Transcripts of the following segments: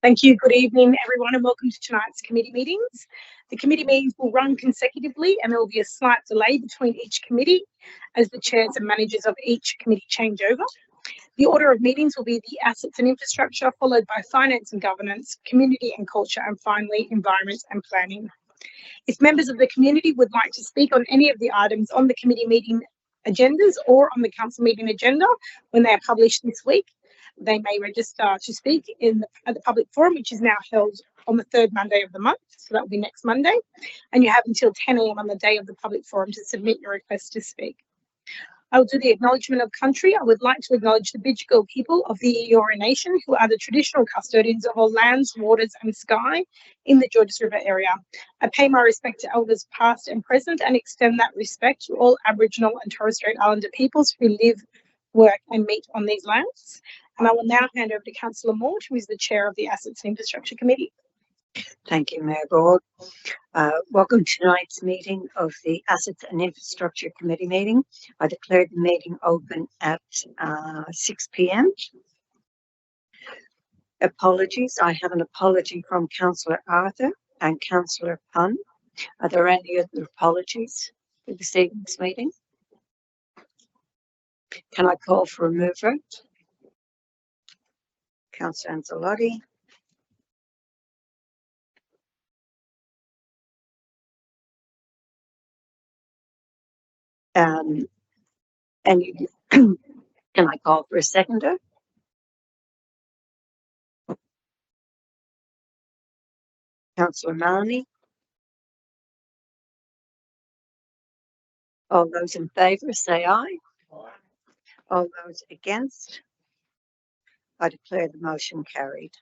Thank you. Good evening, everyone, and welcome to tonight's committee meetings. The committee meetings will run consecutively and there will be a slight delay between each committee as the chairs and managers of each committee change over. The order of meetings will be the assets and infrastructure, followed by finance and governance, community and culture, and finally environment and planning. If members of the community would like to speak on any of the items on the committee meeting agendas or on the council meeting agenda when they are published this week, they may register to speak at the public forum, which is now held on the third Monday of the month. So that will be next Monday. And you have until 10 a.m. on the day of the public forum to submit your request to speak. I will do the acknowledgement of country. I would like to acknowledge the Bidjigal people of the Eora Nation, who are the traditional custodians of all lands, waters and sky in the Georges River area. I pay my respect to elders past and present and extend that respect to all Aboriginal and Torres Strait Islander peoples who live, work and meet on these lands. And I will now hand over to Councillor Mort, who is the Chair of the Assets and Infrastructure Committee. Thank you, Mayor Gord. Welcome to tonight's meeting of the Assets and Infrastructure Committee meeting. I declare the meeting open at 6 p.m. Apologies. I have an apology from Councillor Arthur and Councillor Punn. Are there any other apologies for this evening's meeting? Can I call for a mover? Councillor Anzalotti. And can I call for a seconder? Councillor Maloney. All those in favour say aye. All those against? I declare the motion carried.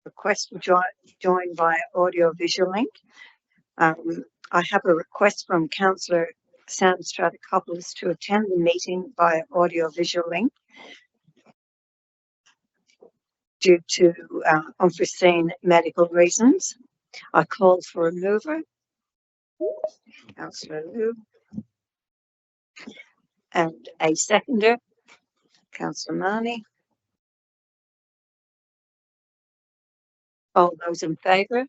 Request to join via audio visual link. I have a request from Councillor Sam Strathopoulos to attend the meeting via audio visual link due to unforeseen medical reasons. I call for a mover. Councillor Liu. And a seconder. Councillor Marnie. All those in favour?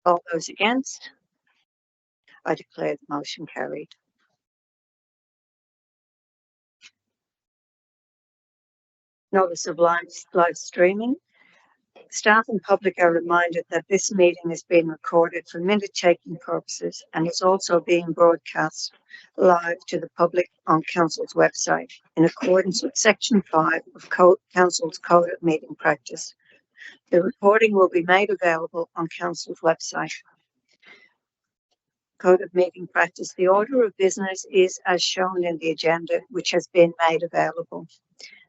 All those against? I declare the motion carried. Notice of live streaming. Staff and public are reminded that this meeting is being recorded for minute-taking purposes and is also being broadcast live to the public on Council's website in accordance with Section 5 of Council's Code of Meeting Practice. The recording will be made available on Council's website. Code of Meeting Practice. The order of business is as shown in the agenda, which has been made available.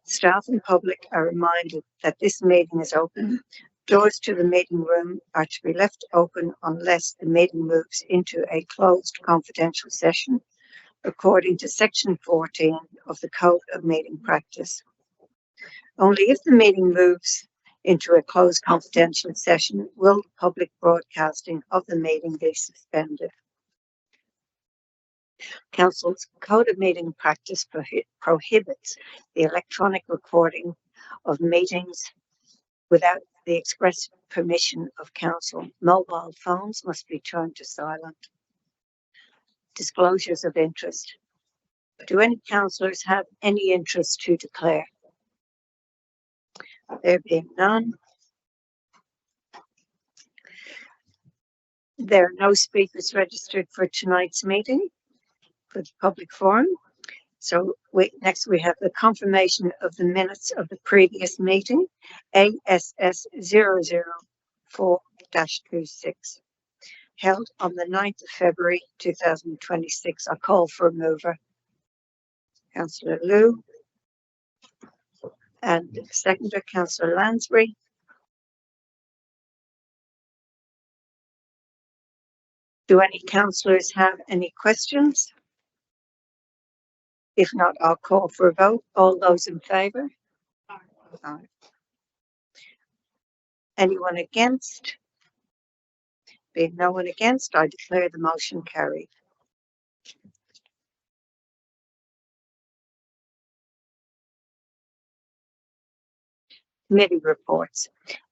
Staff and public are reminded that this meeting is open. Doors to the meeting room are to be left open unless the meeting moves into a closed confidential session, according to Section 14 of the Code of Meeting Practice. Only if the meeting moves into a closed confidential session will the public broadcasting of the meeting be suspended. Council's Code of Meeting Practice prohibits the electronic recording of meetings without the express permission of Council. Mobile phones must be turned to silent. Disclosures of interest. Do any councillors have any interest to declare? There being none. There are no speakers registered for tonight's meeting for the public forum. So next we have the confirmation of the minutes of the previous meeting, ASS 004-26, held on the 9th of February 2026. I call for a mover. Councillor Liu. And seconder, Councillor Lansbury. Do any councillors have any questions? If not, I'll call for a vote. All those in favour? Aye. Anyone against? Being no one against, I declare the motion carried. Committee reports.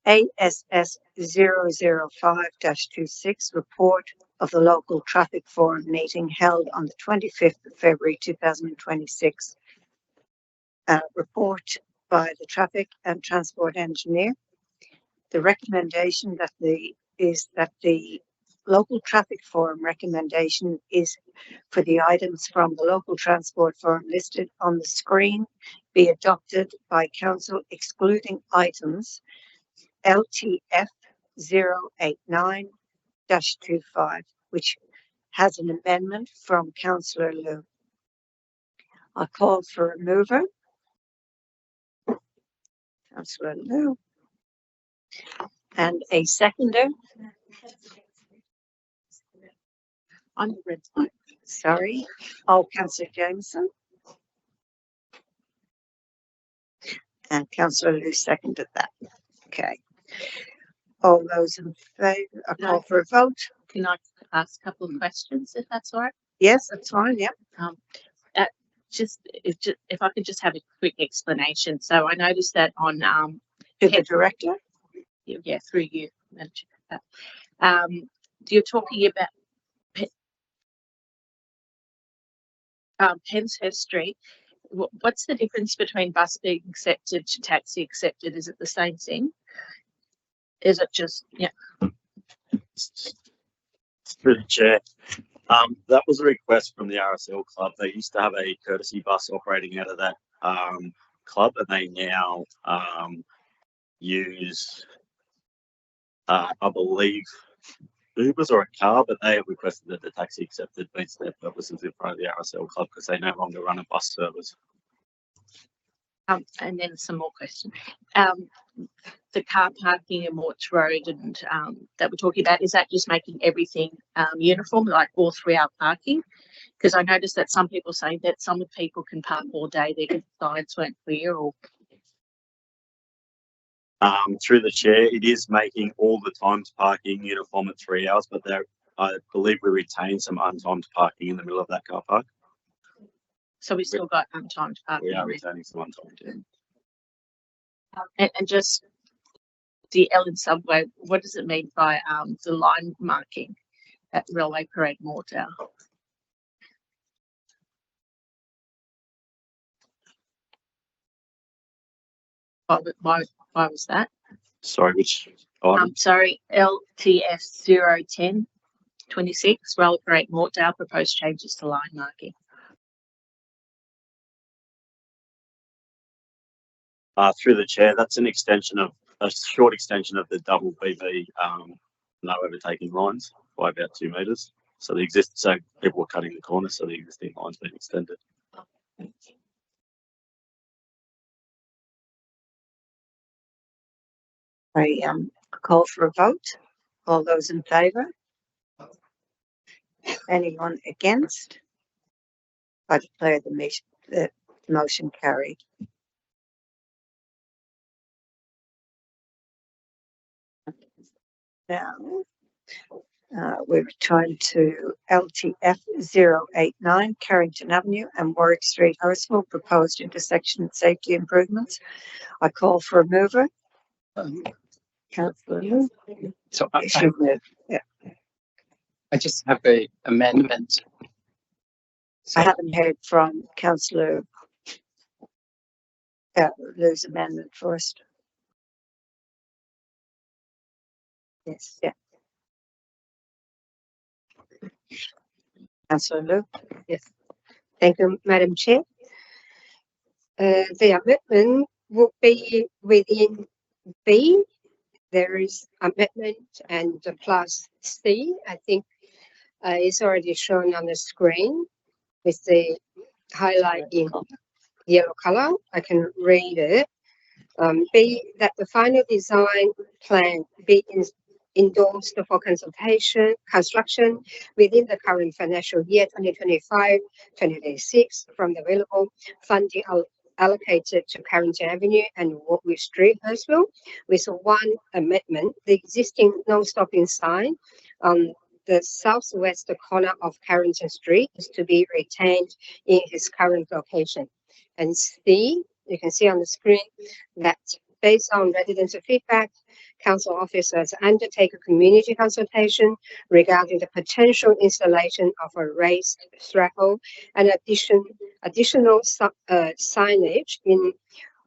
ASS 005-26 report of the local traffic forum meeting held on the 25th of February 2026. Report by the traffic and transport engineer. The recommendation is that the local traffic forum recommendation is for the items from the local transport forum listed on the screen be adopted by council, excluding items LTF 089-25, which has an amendment from Councillor Liu. I call for a mover. Councillor Liu. And a seconder. On the red side. Sorry. Oh, Councillor Jameson. And Councillor Liu seconded that. Okay. All those in favour, I call for a vote. Can I ask a couple of questions, if that's all right? Yes, that's fine. Yeah. If I could just have a quick explanation. So I noticed that on To the director. yeah, through you, Manager. You're talking about Penshurst Street. What's the difference between bus being accepted to taxi accepted? Is it the same thing? Is it just, yeah? Through the chair. That was a request from the RSL club. They used to have a courtesy bus operating out of that club, and they now use, I believe, Ubers or a car, but they have requested that the taxi accepted meets their purposes in front of the RSL club because they no longer run a bus service. And then some more questions. The car parking in Morts Road and that we're talking about, is that just making everything uniform, like all 3-hour parking? Because I noticed that some people say that some people can park all day, their signs weren't clear, or through the chair, it is making all the times parking uniform at 3 hours, but I believe we retain some untimed parking in the middle of that car park. so we still got untimed parking. We are retaining some untimed. And just the Ellen subway, what does it mean by the line marking at Railway Parade Mortar? Why was that? Sorry, which item? Sorry, LTF 010-26, Railway Parade Mortdale, proposed changes to line marking. Through the chair, that's a short extension of the double BB no overtaking lines by about 2 metres. So people were cutting the corner, so the existing line's been extended. I call for a vote. All those in favour? Anyone against? I declare the motion carried. Now, we return to LTF 089, Carrington Avenue and Warwick Street, Hurstville, proposed intersection safety improvements. I call for a mover. Councillor. So I just have a amendment. So I haven't heard from Councillor Liu's amendment first. Yes, yeah. Councillor Liu. Yes. Thank you, Madam Chair. The amendment would be within B. There is amendment and plus C. I think it's already shown on the screen with the highlight in yellow color. I can read it. B, that the final design plan be endorsed for construction within the current financial year 2025-2026 from the available funding allocated to Carrington Avenue and Warwick Street, Hurstville, with one amendment. The existing no stopping sign on the southwest corner of Carrington Street is to be retained in its current location. And C, you can see on the screen that based on residents' feedback, council officers undertake a community consultation regarding the potential installation of a raised threshold and additional signage in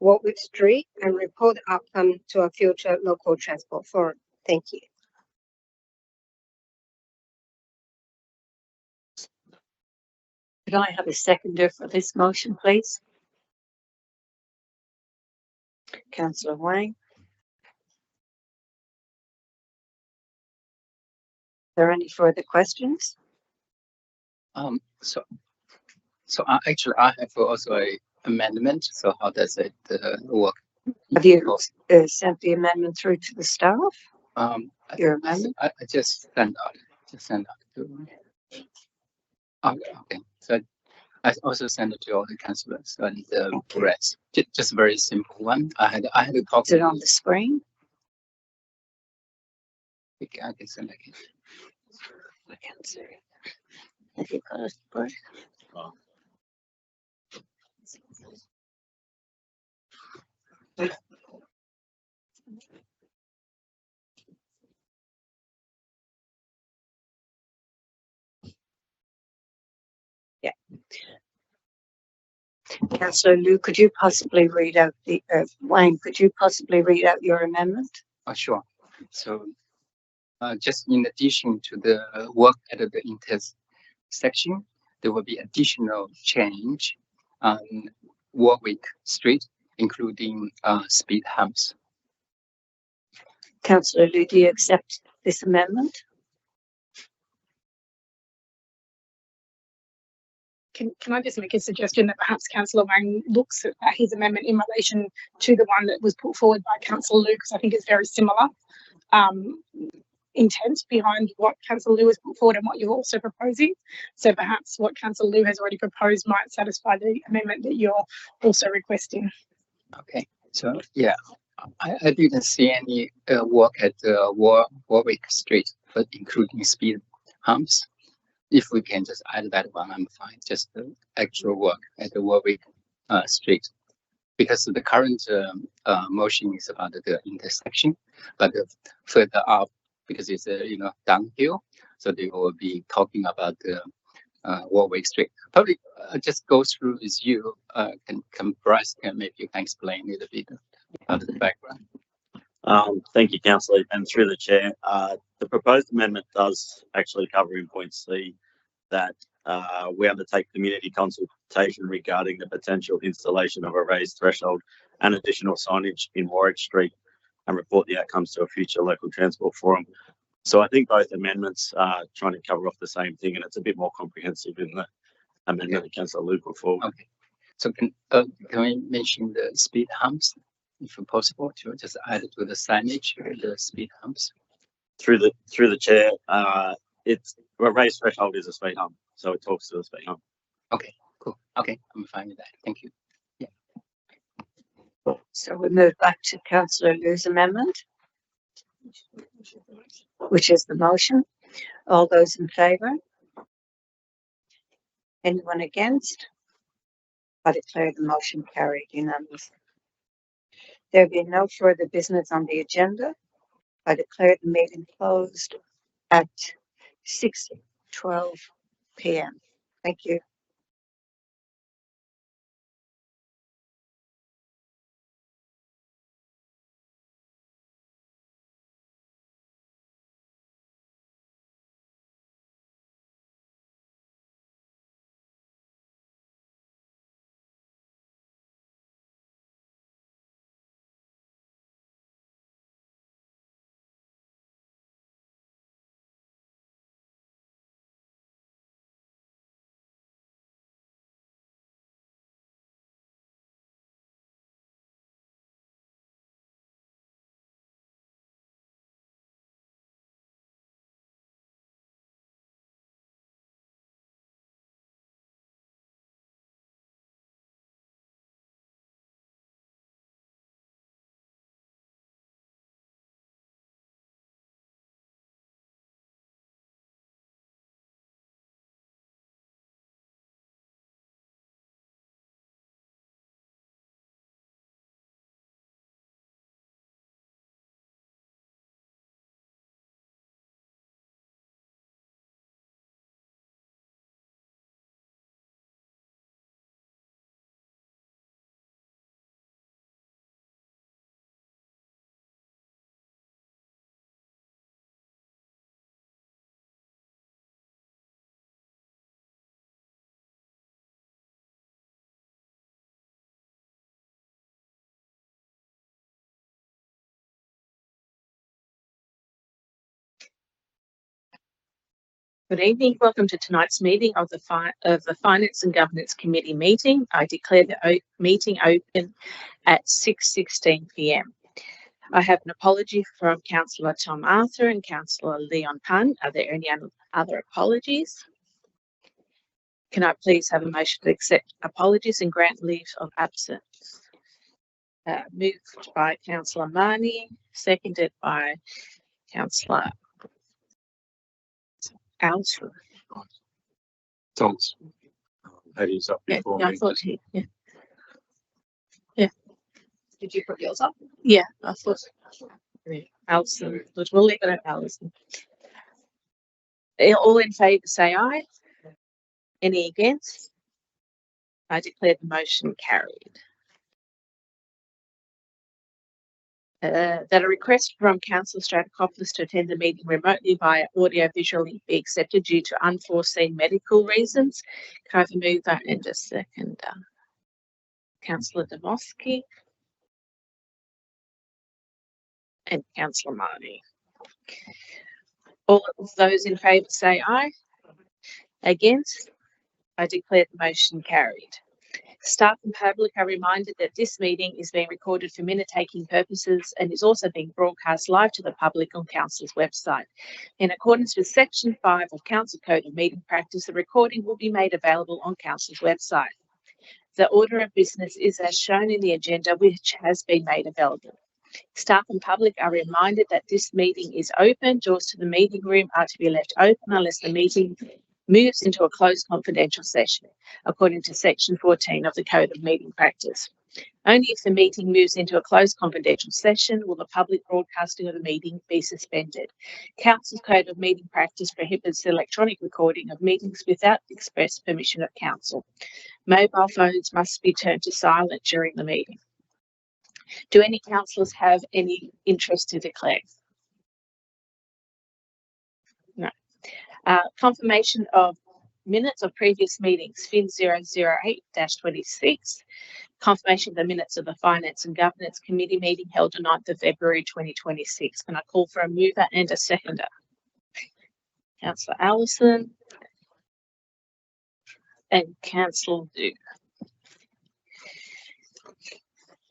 Warwick Street and report the outcome to a future local transport forum. Thank you. Could I have a seconder for this motion, please? Councillor Wang. Are there any further questions? So actually, I have also a amendment. So how does it work? Have you sent the amendment through to the staff? Your amendment? I just send out. Just send out to. Okay. So I also send it to all the councillors and the rest. Just a very simple one. I had a copy. Is it on the screen? I can send it again. I can't see. Have you got it, Bruce? Oh. Yeah. Councillor Liu, could you possibly read out the Wayne? Could you possibly read out your amendment? Sure. So, just in addition to the work at the intersection, there will be additional change on Warwick Street, including speed humps. Councillor Liu, do you accept this amendment? Can I just make a suggestion that perhaps Councillor Wang looks at his amendment in relation to the one that was put forward by Councillor Liu, because I think it's very similar intent behind what Councillor Liu has put forward and what you're also proposing. So perhaps what Councillor Liu has already proposed might satisfy the amendment that you're also requesting. Okay. So yeah, I didn't see any work at Warwick Street, but including speed humps. If we can just add that one, I'm fine. Just the actual work at the Warwick Street, because the current motion is about the intersection, but further up, because it's downhill, so they will be talking about the Warwick Street. Probably just go through with you. Bryce can maybe you can explain a little bit about the background. Thank you, Councillor, and through the chair. The proposed amendment does actually cover in point C that we undertake community consultation regarding the potential installation of a raised threshold and additional signage in Warwick Street and report the outcomes to a future local transport forum. So I think both amendments are trying to cover off the same thing, and it's a bit more comprehensive in the amendment that Councillor Liu put forward. Okay. So can we mention the speed humps, if possible, to just add it to the signage, the speed humps? Through the chair, it's a raised threshold is a speed hump, so it talks to the speed hump. Okay, cool. Okay, I'm fine with that. Thank you. Yeah. So we move back to Councillor Liu's amendment, which is the motion. All those in favour? Anyone against? I declare the motion carried unanimously. There being no further business on the agenda, I declare the meeting closed at 6:12 p.m. Thank you. Good evening. Welcome to tonight's meeting of the Finance and Governance Committee meeting. I declare the meeting open at 6:16 p.m. I have an apology from Councillor Tom Arthur and Councillor Leon Pun. Are there any other apologies? Can I please have a motion to accept apologies and grant leave of absence? Moved by Councillor Marnie, seconded by Councillor Alston. Thomas. Had his up Yeah, before I me. thought he, yeah. Did you put yours up? Yeah, I thought. Yeah, Alison, but we'll leave it at Alison. All in favour say aye. Any against? I declare the motion carried. That a request from Councillor Stratokopoulos to attend the meeting remotely via audio visual link be accepted due to unforeseen medical reasons. Can I have a mover and a seconder? Councillor Demosky and Councillor Marnie. All of those in favour say aye. Against? I declare the motion carried. Staff and public are reminded that this meeting is being recorded for minute-taking purposes and is also being broadcast live to the public on Council's website. In accordance with Section 5 of Council Code of Meeting Practice, the recording will be made available on Council's website. The order of business is as shown in the agenda, which has been made available. Staff and public are reminded that this meeting is open. Doors to the meeting room are to be left open unless the meeting moves into a closed confidential session, according to Section 14 of the Code of Meeting Practice. Only if the meeting moves into a closed confidential session will the public broadcasting of the meeting be suspended. Council's Code of Meeting Practice prohibits the electronic recording of meetings without the express permission of Council. Mobile phones must be turned to silent during the meeting. Do any councillors have any interest to declare? No. Confirmation of minutes of previous meetings, FIN 008-26. Confirmation of the minutes of the Finance and Governance Committee meeting held on 9th of February 2026. Can I call for a mover and a seconder? Councillor Allison and Councillor Du.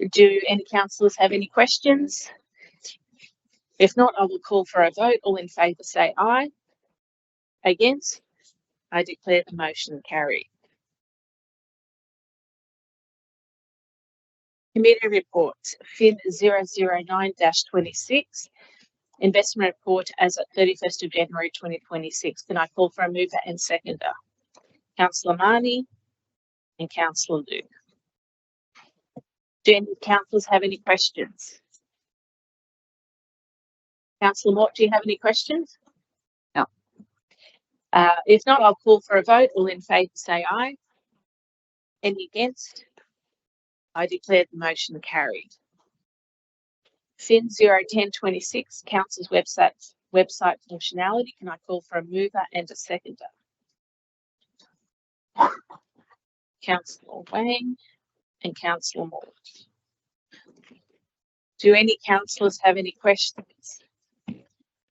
Do any councillors have any questions? If not, I will call for a vote. All in favour say aye. Against? I declare the motion carried. Committee reports, FIN 009-26, investment report as at 31st of January 2026. Can I call for a mover and seconder? Councillor Marnie and Councillor Luke. Do any councillors have any questions? Councillor Mort, do you have any questions? No. If not, I'll call for a vote. All in favour say aye. Any against? I declare the motion carried. FIN 010-26, Council's website functionality. Can I call for a mover and a seconder? Councillor Wang and Councillor Mort. Do any councillors have any questions?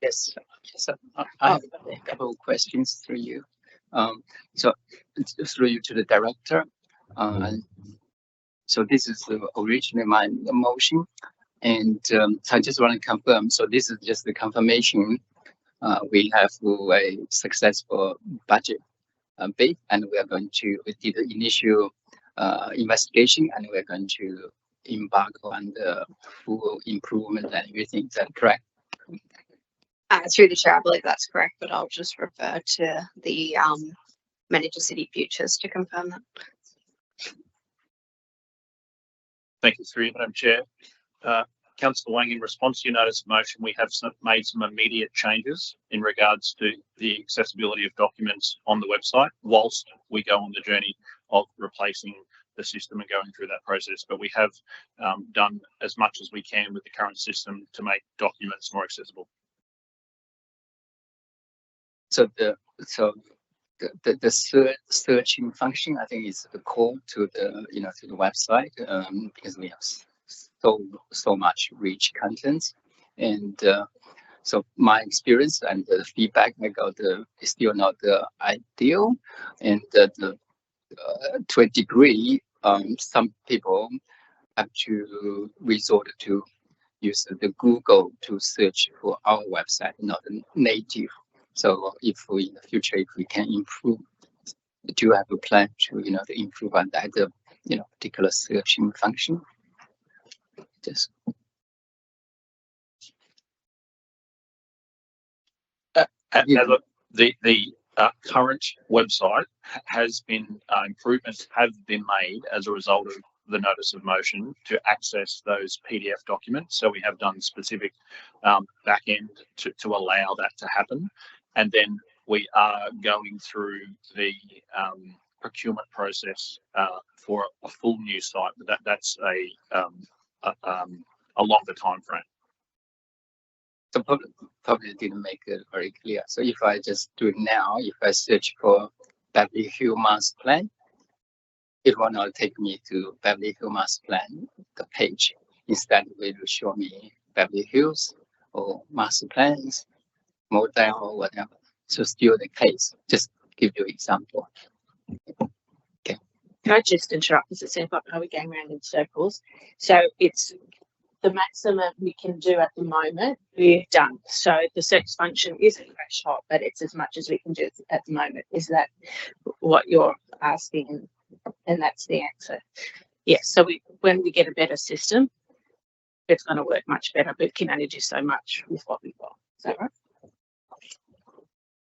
Yes, so I have a couple of questions through you. So through you to the director. So this is originally my motion, and so I just want to confirm. So this is just the confirmation. We have a successful budget bid, and we are going to do the initial investigation, and we are going to embark on the full improvement and everything. Is that correct? Through the chair, I believe that's correct, but I'll just refer to the Manager City Futures to confirm that. Thank you, through you, Madam Chair. Councillor Wang, in response to your notice of motion, we have made some immediate changes in regards to the accessibility of documents on the website whilst we go on the journey of replacing the system and going through that process. But we have done as much as we can with the current system to make documents more accessible. So the searching function, I think, is the core to the to the website, because we have so much rich content, and So my experience and the feedback I got is still not ideal, and to a degree, some people have to resort to use the Google to search for our website, not the native. So if we, in the future, if we can improve, do you have a plan to, to improve on that, particular searching function? Just look, the current website has been improvements have been made as a result of the notice of motion to access those PDF documents. So we have done specific back end to allow that to happen, and then we are going through the procurement process for a full new site. But that's a longer time frame. So probably didn't make it very clear. So if I just do it now, if I search for Beverly Hills Master Plan, it will not take me to Beverly Hills Master Plan, the page. Instead, it will show me Beverly Hills or Master Plans, model or whatever. So still the case. Just give you example. Okay. Can I just interrupt? Because it seems like we're going around in circles. So it's the maximum we can do at the moment, we're done. So the search function isn't crash hot, but it's as much as we can do at the moment. Is that what you're asking? And that's the answer. Yes. So when we get a better system, it's going to work much better, but it can only do so much with what we've got. Is that right?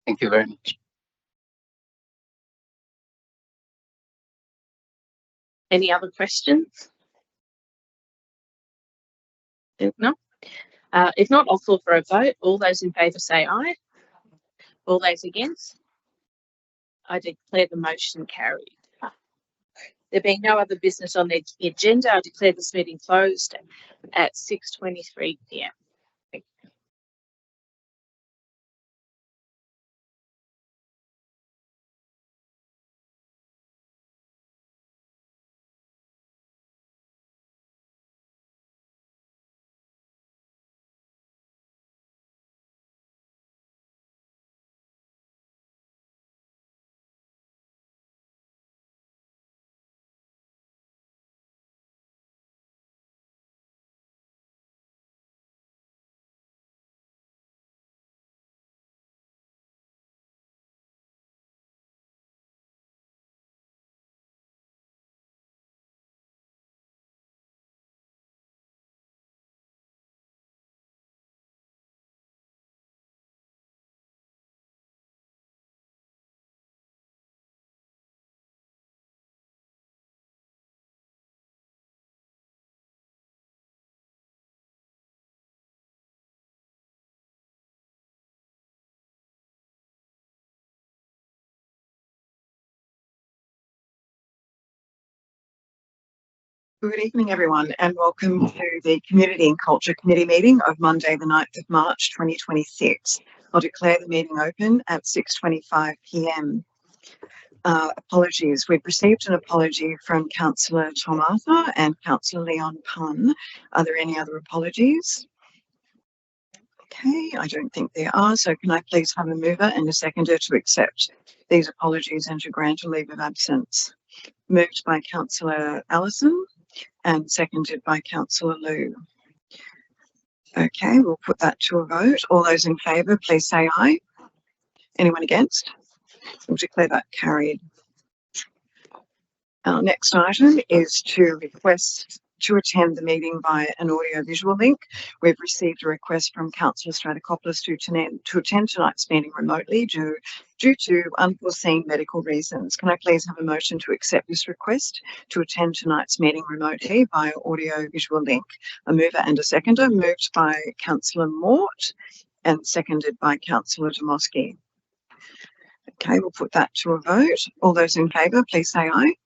Thank you very much. Any other questions? No. If not, I'll call for a vote. All those in favour say aye. All those against? I declare the motion carried. There being no other business on the agenda, I declare this meeting closed at 6:23 p.m. Good evening, everyone, and welcome to the Community and Culture Committee meeting of Monday, the 9th of March, 2026. I'll declare the meeting open at 6:25 p.m. Apologies. We've received an apology from Councillor Tom Arthur and Councillor Leon Pun. Are there any other apologies? Okay, I don't think there are. So can I please have a mover and a seconder to accept these apologies and to grant a leave of absence? Moved by Councillor Allison and seconded by Councillor Liu. Okay, we'll put that to a vote. All those in favour, please say aye. Anyone against? We'll declare that carried. Our next item is to request to attend the meeting via an audio-visual link. We've received a request from Councillor Stratakopoulos to attend tonight's meeting remotely due to unforeseen medical reasons. Can I please have a motion to accept this request to attend tonight's meeting remotely via audio-visual link? A mover and a seconder, moved by Councillor Mort and seconded by Councillor Dmowski. Okay, we'll put that to a vote. All those in favour, please say aye.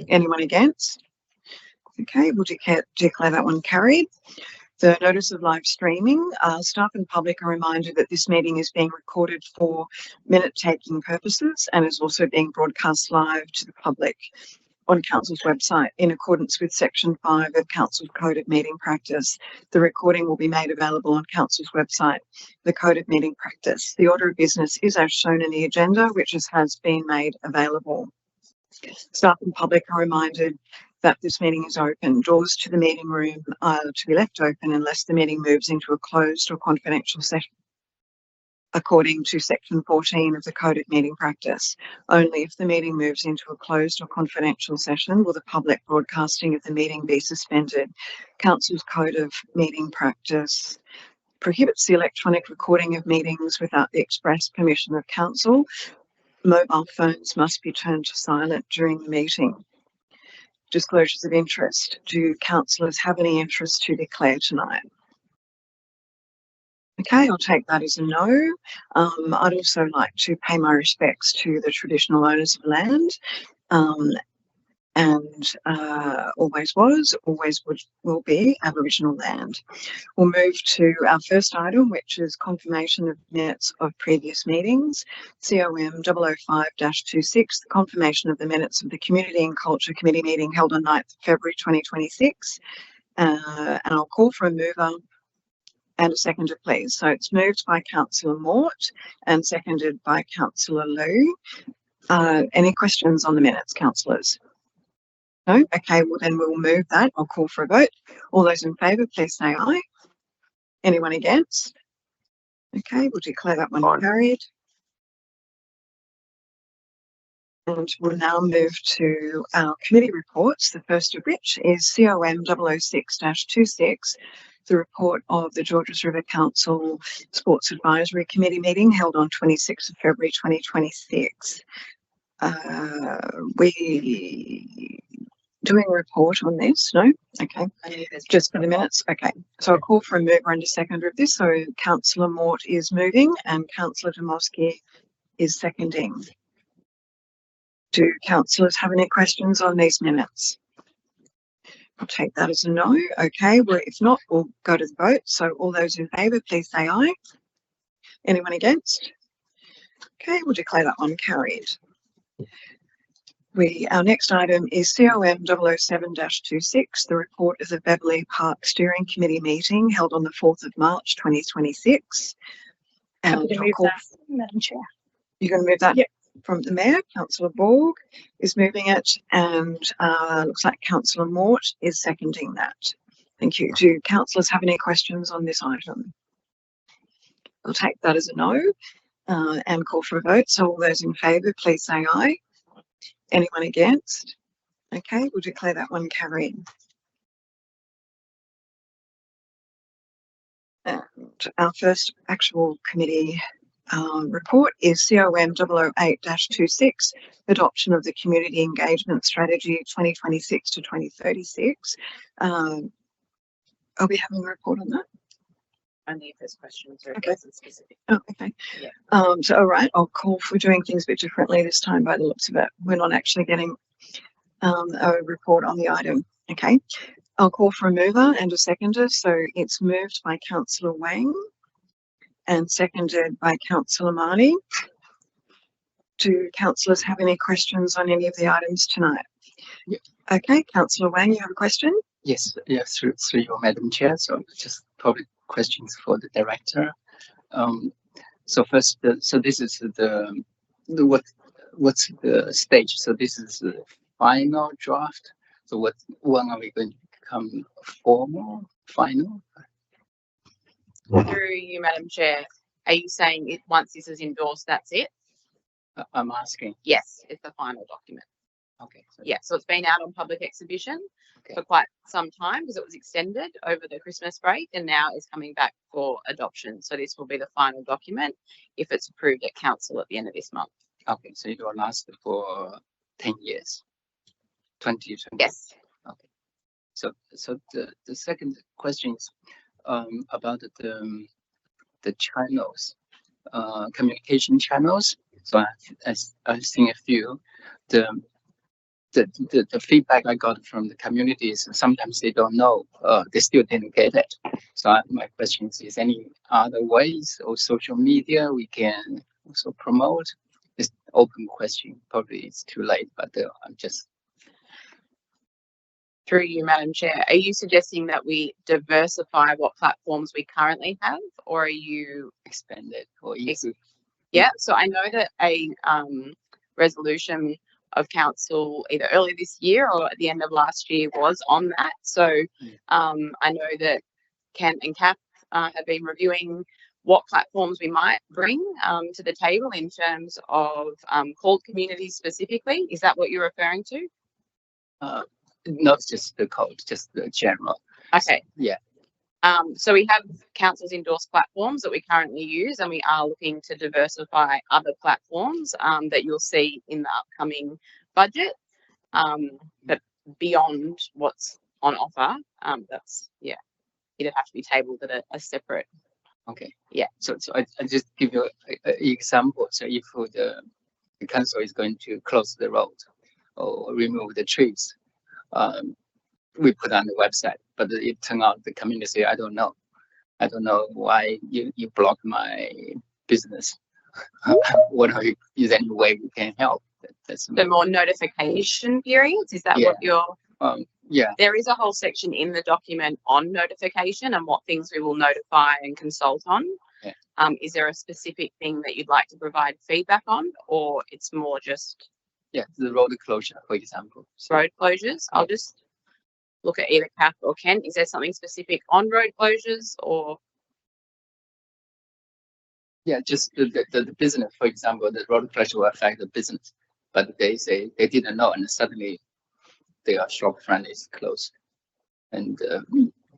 Anyone against? Okay, we'll declare that one carried. The notice of live streaming, staff and public are reminded that this meeting is being recorded for minute-taking purposes and is also being broadcast live to the public. on Council's website in accordance with Section 5 of Council's Code of Meeting Practice. The recording will be made available on Council's website, the Code of Meeting Practice. The order of business is as shown in the agenda, which has been made available. Staff and public are reminded that this meeting is open. Doors to the meeting room are to be left open unless the meeting moves into a closed or confidential session, according to Section 14 of the Code of Meeting Practice. Only if the meeting moves into a closed or confidential session will the public broadcasting of the meeting be suspended. Council's Code of Meeting Practice prohibits the electronic recording of meetings without the express permission of Council. Mobile phones must be turned to silent during the meeting. Disclosures of interest. Do councillors have any interest to declare tonight? Okay, I'll take that as a no. I'd also like to pay my respects to the traditional owners of land, and always was, always will be Aboriginal land. We'll move to our first item, which is confirmation of minutes of previous meetings. COM 005-26, the confirmation of the minutes of the Community and Culture Committee meeting held on 9th February 2026. And I'll call for a mover and a seconder, please. So it's moved by Councillor Mort and seconded by Councillor Liu. Any questions on the minutes, councillors? No? Okay, well then we'll move that. I'll call for a vote. All those in favour, please say aye. Anyone against? Okay, we'll declare that one carried. And we'll now move to our committee reports, the first of which is COM 006-26, the report of the Georges River Council Sports Advisory Committee meeting held on 26th of February 2026. We doing a report on this? No? Okay. Just for the minutes? Okay. So I'll call for a mover and a seconder of this. So Councillor Mort is moving and Councillor Dmowski is seconding. Do councillors have any questions on these minutes? I'll take that as a no. Okay. Well, if not, we'll go to the vote. So all those in favour, please say aye. Anyone against? Okay. We'll declare that one carried. Our next item is COM 007-26, the report of the Beverley Park Steering Committee meeting held on the 4th of March 2026 And Happy to move that, Madam Chair. you're going to move that Yep. from the Mayor. Councillor Borg is moving it, and looks like Councillor Mort is seconding that. Thank you. Do councillors have any questions on this item? I'll take that as a no and call for a vote. So all those in favour, please say aye. Anyone against? Okay, we'll declare that one carried. And our first actual committee report is COM 008-26, adoption of the Community Engagement Strategy 2026 to 2036. Are we having a report on that? Only if there's questions or if Okay. there's a specific. Oh, okay. Yeah. So, all right, I'll call for doing things a bit differently this time by the looks of it. We're not actually getting a report on the item. Okay. I'll call for a mover and a seconder. So it's moved by Councillor Wang and seconded by Councillor Marnie. Do councillors have any questions on any of the items tonight? Yeah. Okay, Councillor Wang, you have a question? Yes, yes, through you, Madam Chair. So just probably questions for the director. So first, so this is the what's the stage? So this is the final draft. So when are we going to become formal, final? Through you, Madam Chair, are you saying it once this is endorsed, that's it? I'm asking. Yes, it's the final document. Okay. So Yeah, so it's been out on public exhibition Okay. for quite some time because it was extended over the Christmas break and now is coming back for adoption. So this will be the final document if it's approved at council at the end of this month. Okay, so it will last for 10 years. 2020. Yes. Okay. So the second question is about the channels, communication channels. So I've seen a few. The feedback I got from the community is sometimes they don't know, they still didn't get it. So my question is any other ways or social media we can also promote? It's open question. Probably it's too late, but I'm just Through you, Madam Chair, are you suggesting that we diversify what platforms we currently have, or are you Expanded or easy. Yeah, so I know that a resolution of council either early this year or at the end of last year was on that. So I know that Kent and Kath have been reviewing what platforms we might bring to the table in terms of called communities specifically. Is that what you're referring to? Not just the code, just the general. Okay. Yeah. So we have council's endorsed platforms that we currently use, and we are looking to diversify other platforms that you'll see in the upcoming budget. But beyond what's on offer, that's it'd have to be tabled at a separate. Okay. Yeah. So I just give you an example. So if the council is going to close the road or remove the trees, we put on the website, but it turned out the community say, I don't know why you block my business. What are you, is there any way we can help? That's The more notification periods, is that what you're? Yeah. There is a whole section in the document on notification and what things we will notify and consult on. Yeah. Is there a specific thing that you'd like to provide feedback on, or it's more just? Yeah, the road closure, for example. So, road closures. I'll just look at either Kath or Ken. Is there something specific on road closures, or? yeah, just the business, for example, the road closure will affect the business, but they say they didn't know, and suddenly their shop front is closed. And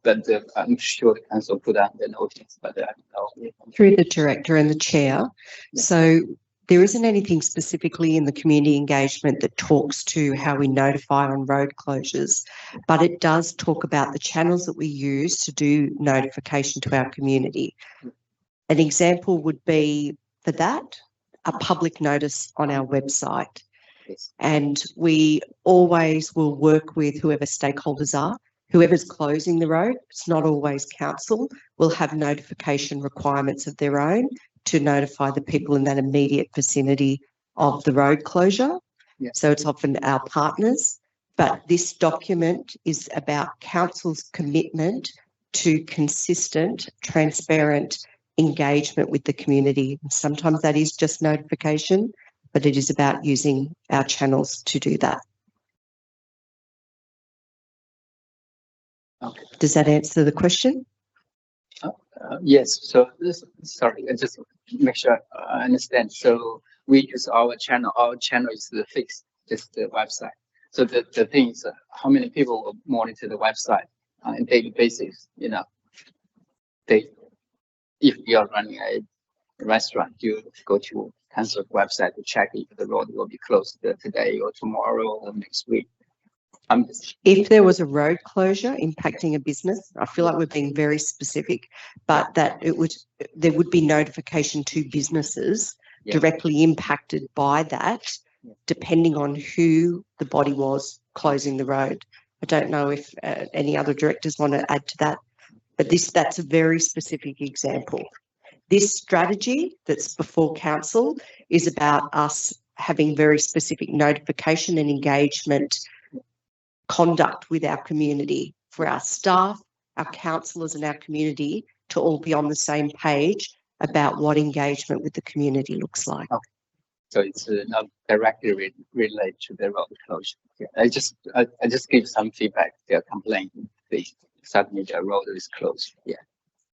but I'm sure the council put out the notice, but I don't know. Through the director and the chair. So there isn't anything specifically in the community engagement that talks to how we notify on road closures, but it does talk about the channels that we use to do notification to our community. An example would be for that, a public notice on our website. Yes. And we always will work with whoever stakeholders are. Whoever's closing the road, it's not always council, will have notification requirements of their own to notify the people in that immediate vicinity of the road closure. Yeah. So it's often our partners. But this document is about council's commitment to consistent, transparent engagement with the community. Sometimes that is just notification, but it is about using our channels to do that. Okay. Does that answer the question? Yes. So sorry, I just make sure I understand. So we use our channel. Our channel is the fixed, just the website. So the thing is, how many people will monitor the website on a daily basis? You know, if you are running a restaurant, you go to council website to check if the road will be closed today or tomorrow or next week. If there was a road closure impacting a business, I feel like we're being very specific, but that there would be notification to businesses directly impacted by that, depending on who the body was closing the road. I don't know if any other directors want to add to that, but that's a very specific example. This strategy that's before council is about us having very specific notification and engagement conduct with our community, for our staff, our councillors and our community to all be on the same page about what engagement with the community looks like. Okay. So it's not directly related to the road closure. Yeah. I just give some feedback. They are complaining. Suddenly the road is closed. Yeah.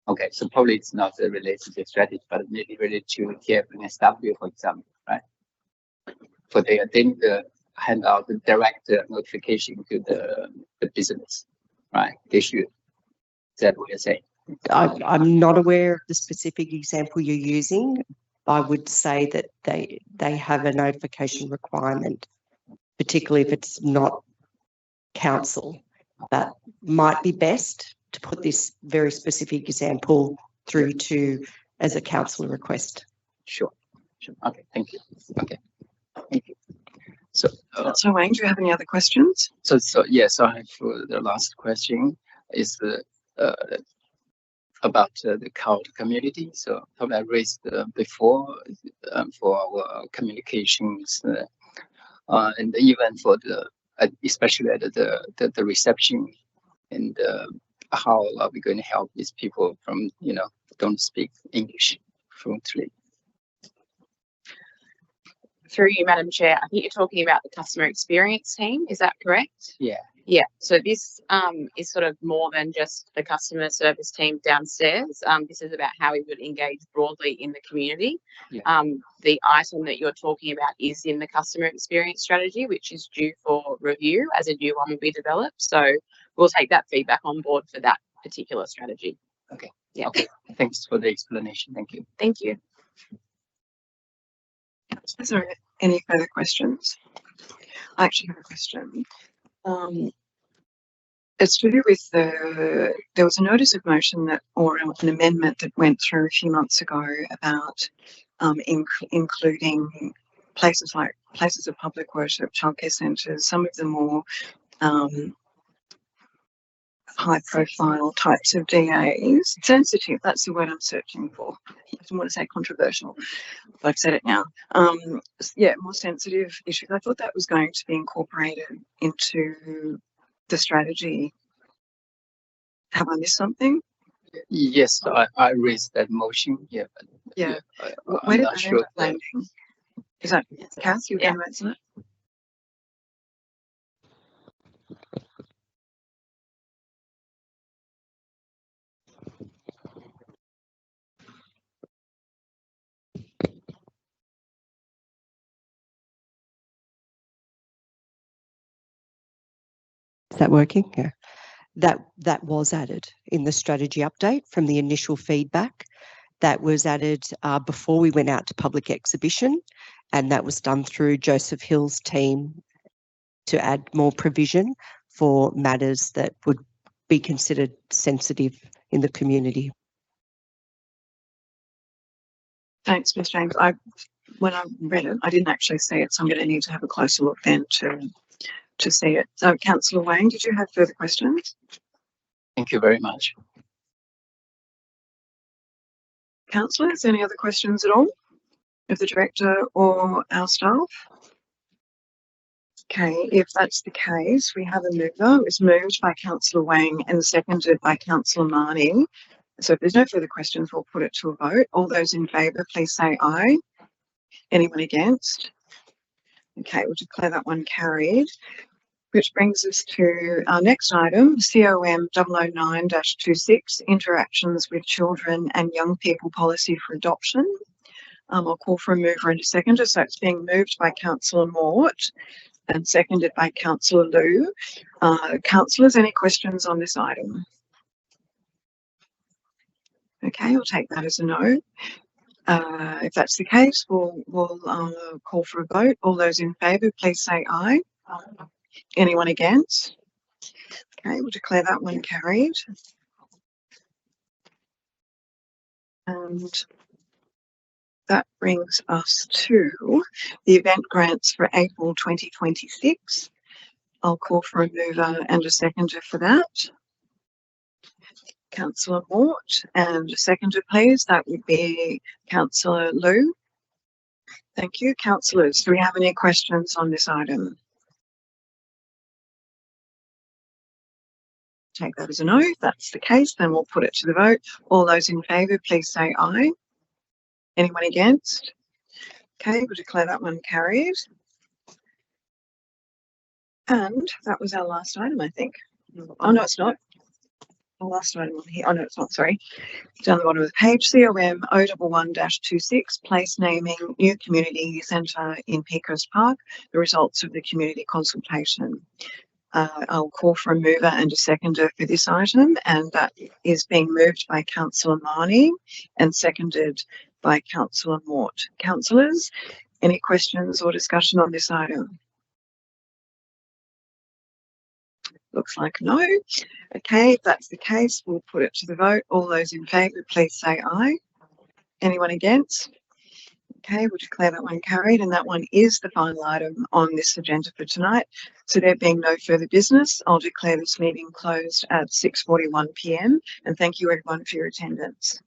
Okay. So probably it's not related to the strategy, but maybe related to TFNSW, for example, right? For they didn't hand out the direct notification to the business, right? They should. Is that what you're saying? I'm not aware of the specific example you're using. I would say that they have a notification requirement, particularly if it's not council. That might be best to put this very specific example through to as a council request. Sure. Okay. Thank you. Okay. Thank you. So, Wayne, do you have any other questions? So yes, I have the last question is about the CALD community. So probably I raised before for our communications and even for the especially at the reception, and how are we going to help these people from, don't speak English fluently? Through you, Madam Chair, I think you're talking about the customer experience team. Is that correct? Yeah. Yeah. So this is sort of more than just the customer service team downstairs. This is about how we would engage broadly in the community. Yeah. The item that you're talking about is in the customer experience strategy, which is due for review as a new one will be developed. So we'll take that feedback on board for that particular strategy. Okay. Yeah. Okay. Thanks for the explanation. Thank you. Thank you. Is there any further questions? I actually have a question. It's to do with there was a notice of motion or an amendment that went through a few months ago about including places of public worship, childcare centres, some of the more high profile types of DAs. Sensitive, that's the word I'm searching for. I didn't want to say controversial, but I've said it now. Yeah, more sensitive issues. I thought that was going to be incorporated into the strategy. Have I missed something? Yes, I raised that motion. Yeah. Yeah. Where I'm did not that sure. end up landing? Is that Kath? You were going to answer that? Is that working? Yeah. That was added in the strategy update from the initial feedback. That was added before we went out to public exhibition, and that was done through Joseph Hill's team to add more provision for matters that would be considered sensitive in the community. Thanks, Ms. James. When I read it, I didn't actually see it, so I'm going to need to have a closer look then to see it. So, Councillor Wang, did you have further questions? Thank you very much. Councillors, any other questions at all of the director or our staff? Okay, if that's the case, we have a mover. It was moved by Councillor Wang and seconded by Councillor Marnie. So if there's no further questions, we'll put it to a vote. All those in favour, please say aye. Anyone against? Okay, we'll declare that one carried. Which brings us to our next item, COM 009-26, Interactions with Children and Young People Policy for Adoption. I'll call for a mover and a seconder. So it's being moved by Councillor Mort and seconded by Councillor Liu. Councillors, any questions on this item? Okay, I'll take that as a no. If that's the case, we'll call for a vote. All those in favour, please say aye. Anyone against? Okay, we'll declare that one carried. And that brings us to the event grants for April 2026. I'll call for a mover and a seconder for that. Councillor Mort, and a seconder please. That would be Councillor Liu. Thank you. Councillors, do we have any questions on this item? Take that as a no. If that's the case, then we'll put it to the vote. All those in favour, please say aye. Anyone against? Okay, we'll declare that one carried. And that was our last item, I think. Oh, no, it's not. The last item on here. Oh, no, it's not. Sorry. Down the bottom of the page, COM 011-26, place naming new community centre in Peakhurst Park, the results of the community consultation. I'll call for a mover and a seconder for this item, and that is being moved by Councillor Marnie and seconded by Councillor Mort. Councillors, any questions or discussion on this item? Looks like no. Okay, if that's the case, we'll put it to the vote. All those in favour, please say aye. Anyone against? Okay, we'll declare that one carried, and that one is the final item on this agenda for tonight. So there being no further business, I'll declare this meeting closed at 6:41 p.m. and thank you everyone for your attendance.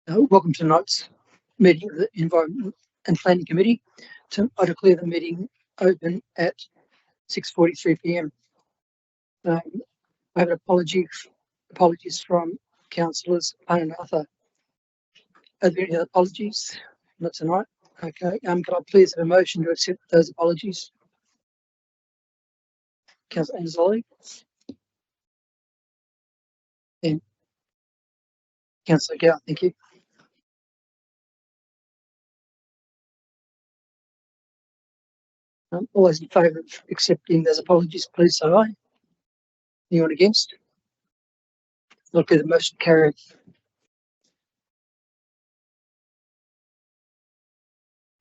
Welcome to tonight's meeting of the Environment and Planning Committee. I declare the meeting open at 6:43 p.m. I have an apologies from councillors Payne and Arthur. Are there any other apologies? Not tonight. Okay. Can I please have a motion to accept those apologies? Councillor Anzali and Councillor Gow, thank you. All those in favour of accepting those apologies, please say aye. Anyone against? I'll declare the motion carried.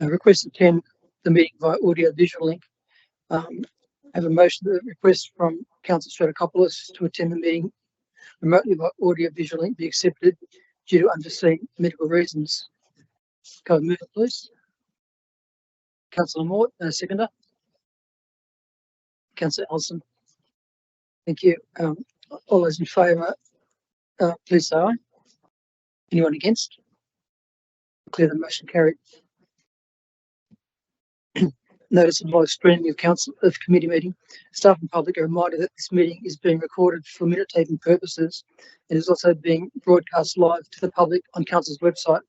I request to attend the meeting via audio visual link. I have a motion that request from Councillor Stratokopoulos to attend the meeting remotely by audio visual link be accepted due to unforeseen medical reasons. Can I move it, please? Councillor Mort, seconder. Councillor Ellison. Thank you. All those in favour, please say aye. Anyone against? Declare the motion carried. Notice of live streaming of committee meeting. Staff and public are reminded that this meeting is being recorded for minute taking purposes and is also being broadcast live to the public on Council's website.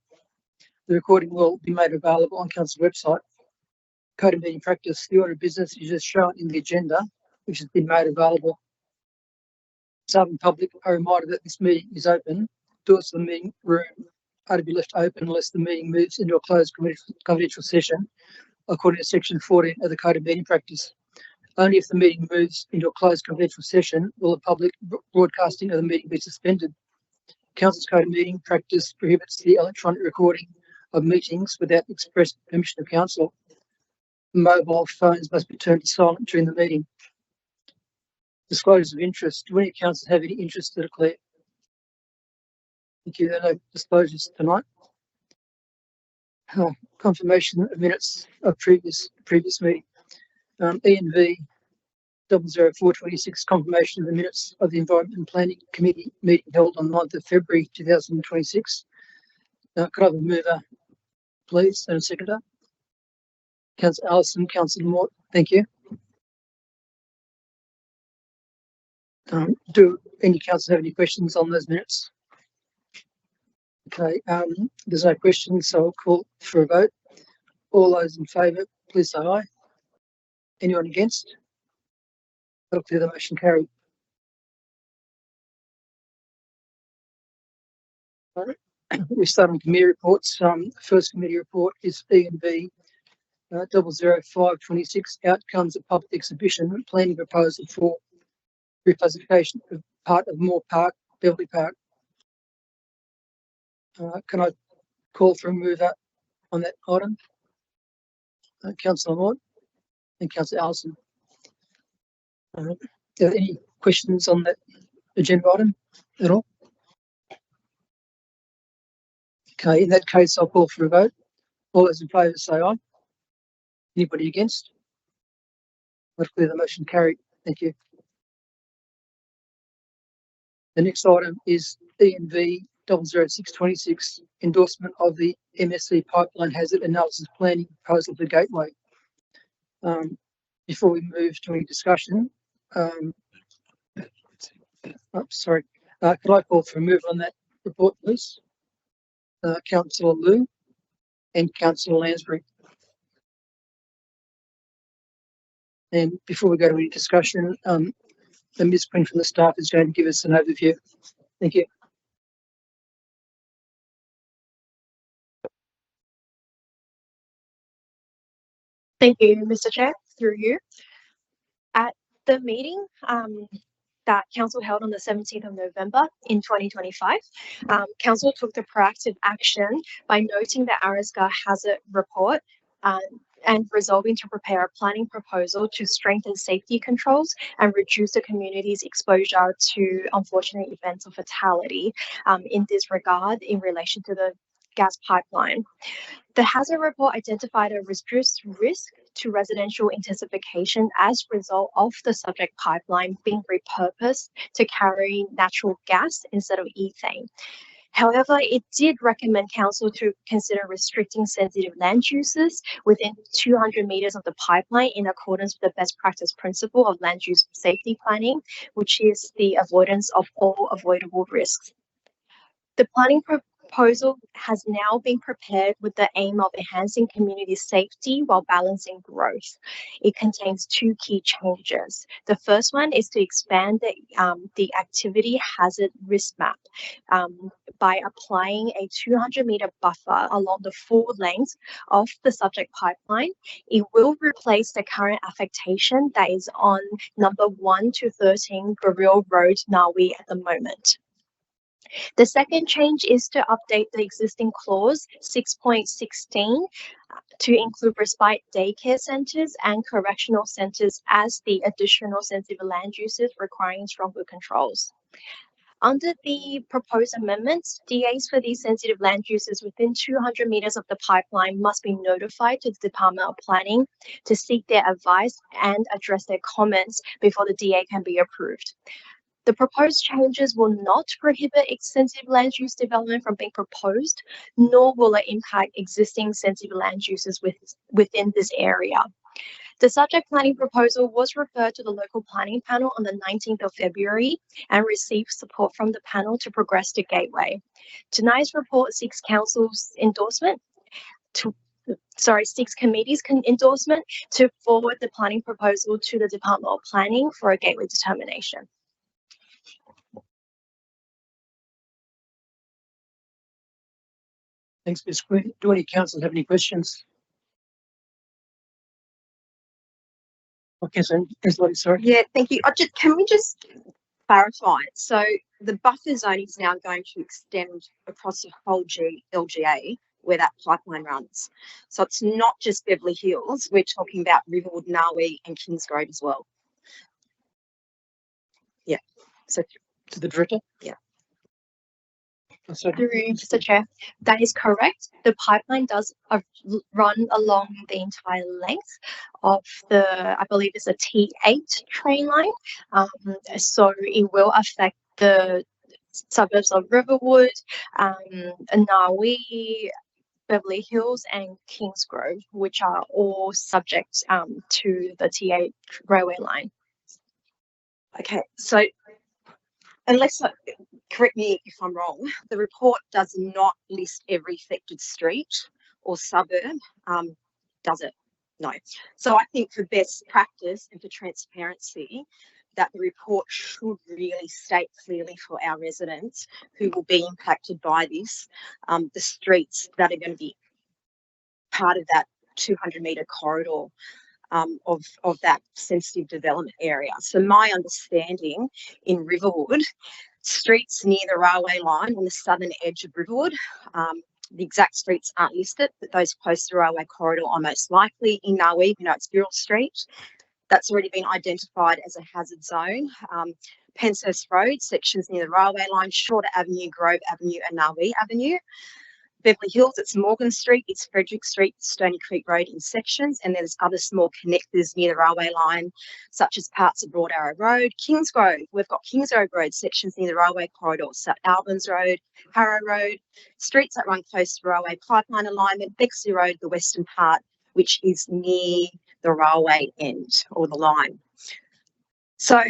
The recording will be made available on Council's website. Code of meeting practice. The order of business is as shown in the agenda, which has been made available. Staff and public are reminded that this meeting is open. Doors to the meeting room are to be left open unless the meeting moves into a closed confidential session, according to section 14 of the Code of Meeting Practice. Only if the meeting moves into a closed confidential session will the public broadcasting of the meeting be suspended. Council's Code of Meeting Practice prohibits the electronic recording of meetings without express permission of council. Mobile phones must be turned to silent during the meeting. Disclosures of interest. Do any councillors have any interest to declare? Thank you. There are no disclosures tonight. Confirmation of minutes of previous meeting. ENV 00426 confirmation of the minutes of the Environment and Planning Committee meeting held on 9th of February 2026. Could I have a mover, please, and a seconder? Councillor Allison, Councillor Mort, thank you. Do any councillors have any questions on those minutes? Okay, there's no questions, so I'll call for a vote. All those in favour, please say aye. Anyone against? I'll declare the motion carried. We start on committee reports. First committee report is E&B 00526, outcomes of public exhibition, planning proposal for reclassification of part of Moore Park, Beverley Park. Can I call for a mover on that item? Councillor Mort and Councillor Allison. Are there any questions on that agenda item at all? Okay, in that case, I'll call for a vote. All those in favour say aye. Anybody against? I declare the motion carried. Thank you. The next item is ENV 00626, endorsement of the MSC pipeline hazard analysis planning proposal for Gateway. Before we move to any discussion, sorry, could I call for a move on that report, please? Councillor Liu and Councillor Lansbury. And before we go to any discussion, the Ms. Quinn from the staff is going to give us an overview. Thank you. Thank you, Mr. Chair, through you. At the meeting that Council held on the 17th of November in 2025, Council took the proactive action by noting the Arisga hazard report and resolving to prepare a planning proposal to strengthen safety controls and reduce the community's exposure to unfortunate events of fatality in this regard in relation to the gas pipeline. The hazard report identified a reduced risk to residential intensification as a result of the subject pipeline being repurposed to carry natural gas instead of ethane. However, it did recommend council to consider restricting sensitive land uses within 200 meters of the pipeline in accordance with the best practice principle of land use safety planning, which is the avoidance of all avoidable risks. The planning proposal has now been prepared with the aim of enhancing community safety while balancing growth. It contains two key changes. The first one is to expand the activity hazard risk map by applying a 200-meter buffer along the full length of the subject pipeline. It will replace the current affectation that is on number 1 to 13 Baril Road, Nawi at the moment. The second change is to update the existing clause 6.16 to include respite daycare centres and correctional centres as the additional sensitive land uses requiring stronger controls. Under the proposed amendments, DAs for these sensitive land uses within 200 meters of the pipeline must be notified to the Department of Planning to seek their advice and address their comments before the DA can be approved. The proposed changes will not prohibit extensive land use development from being proposed, nor will it impact existing sensitive land uses within this area. The subject planning proposal was referred to the local planning panel on the 19th of February and received support from the panel to progress to Gateway. Tonight's report seeks council's endorsement seeks committee's endorsement to forward the planning proposal to the Department of Planning for a gateway determination. Thanks, Ms. Quinn. Do any councillors have any questions? Okay, so Lottie, sorry. Yeah, thank you. Can we just clarify? So the buffer zone is now going to extend across the whole LGA where that pipeline runs. So it's not just Beverly Hills. We're talking about Riverwood, Nawi, and Kingsgrove as well. Yeah. So to the director. Yeah. Through Mr. Chair, that is correct. The pipeline does run along the entire length of the, I believe it's a T8 train line. So it will affect the suburbs of Riverwood, Nawi, Beverly Hills, and Kingsgrove, which are all subject to the T8 railway line. Okay, so unless, correct me if I'm wrong, the report does not list every affected street or suburb, does it? No. So I think for best practice and for transparency, that the report should really state clearly for our residents who will be impacted by this, the streets that are going to be part of that 200-metre corridor of that sensitive development area. So my understanding in Riverwood, streets near the railway line on the southern edge of Riverwood, the exact streets aren't listed, but those close to the railway corridor are most likely. In Nawi, you know, it's Birrell Street. That's already been identified as a hazard zone. Penshurst Road, sections near the railway line, Shorter Avenue, Grove Avenue, and Nawi Avenue. Beverly Hills, it's Morgan Street, it's Frederick Street, Stony Creek Road in sections, and there's other small connectors near the railway line, such as parts of Broad Arrow Road. Kingsgrove, we've got Kingsgrove Road sections near the railway corridor, St Albans Road, Harrow Road, streets that run close to railway pipeline alignment, Bexley Road, the western part, which is near the railway end or the line. So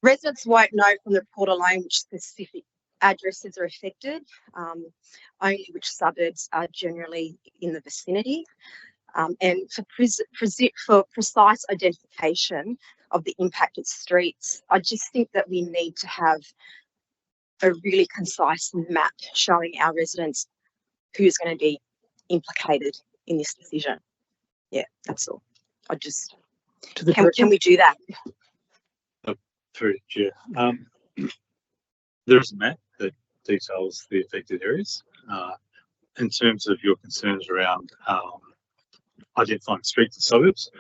residents won't know from the report alone which specific addresses are affected, only which suburbs are generally in the vicinity, and for precise identification of the impacted streets, I just think that we need to have a really concise map showing our residents who's going to be implicated in this decision. Yeah, that's all. I just can we do that? Through the chair. There is a map that details the affected areas. In terms of your concerns around identifying streets and suburbs,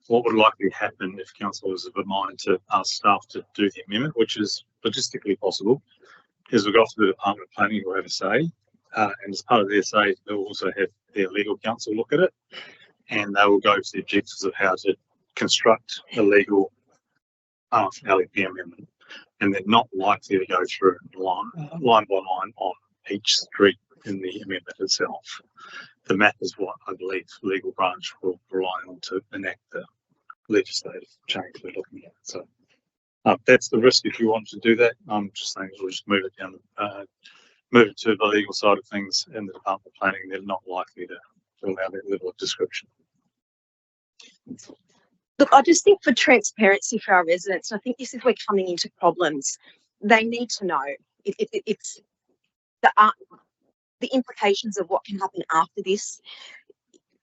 what would likely happen if council is of a mind to ask staff to do the amendment, which is logistically possible, is we'll go off to the Department of Planning who have a say, and as part of their say, they'll also have their legal counsel look at it, and they will go to the objectives of how to construct a legal LEP amendment. and they're not likely to go through line by line on each street in the amendment itself. The map is what I believe the legal branch will rely on to enact the legislative change we're looking at. So that's the risk if you want to do that. I'm just saying we'll just move it down, move it to the legal side of things in the Department of Planning. They're not likely to allow that level of description. Look, I just think for transparency for our residents, I think this is where coming into problems. They need to know it's the implications of what can happen after this.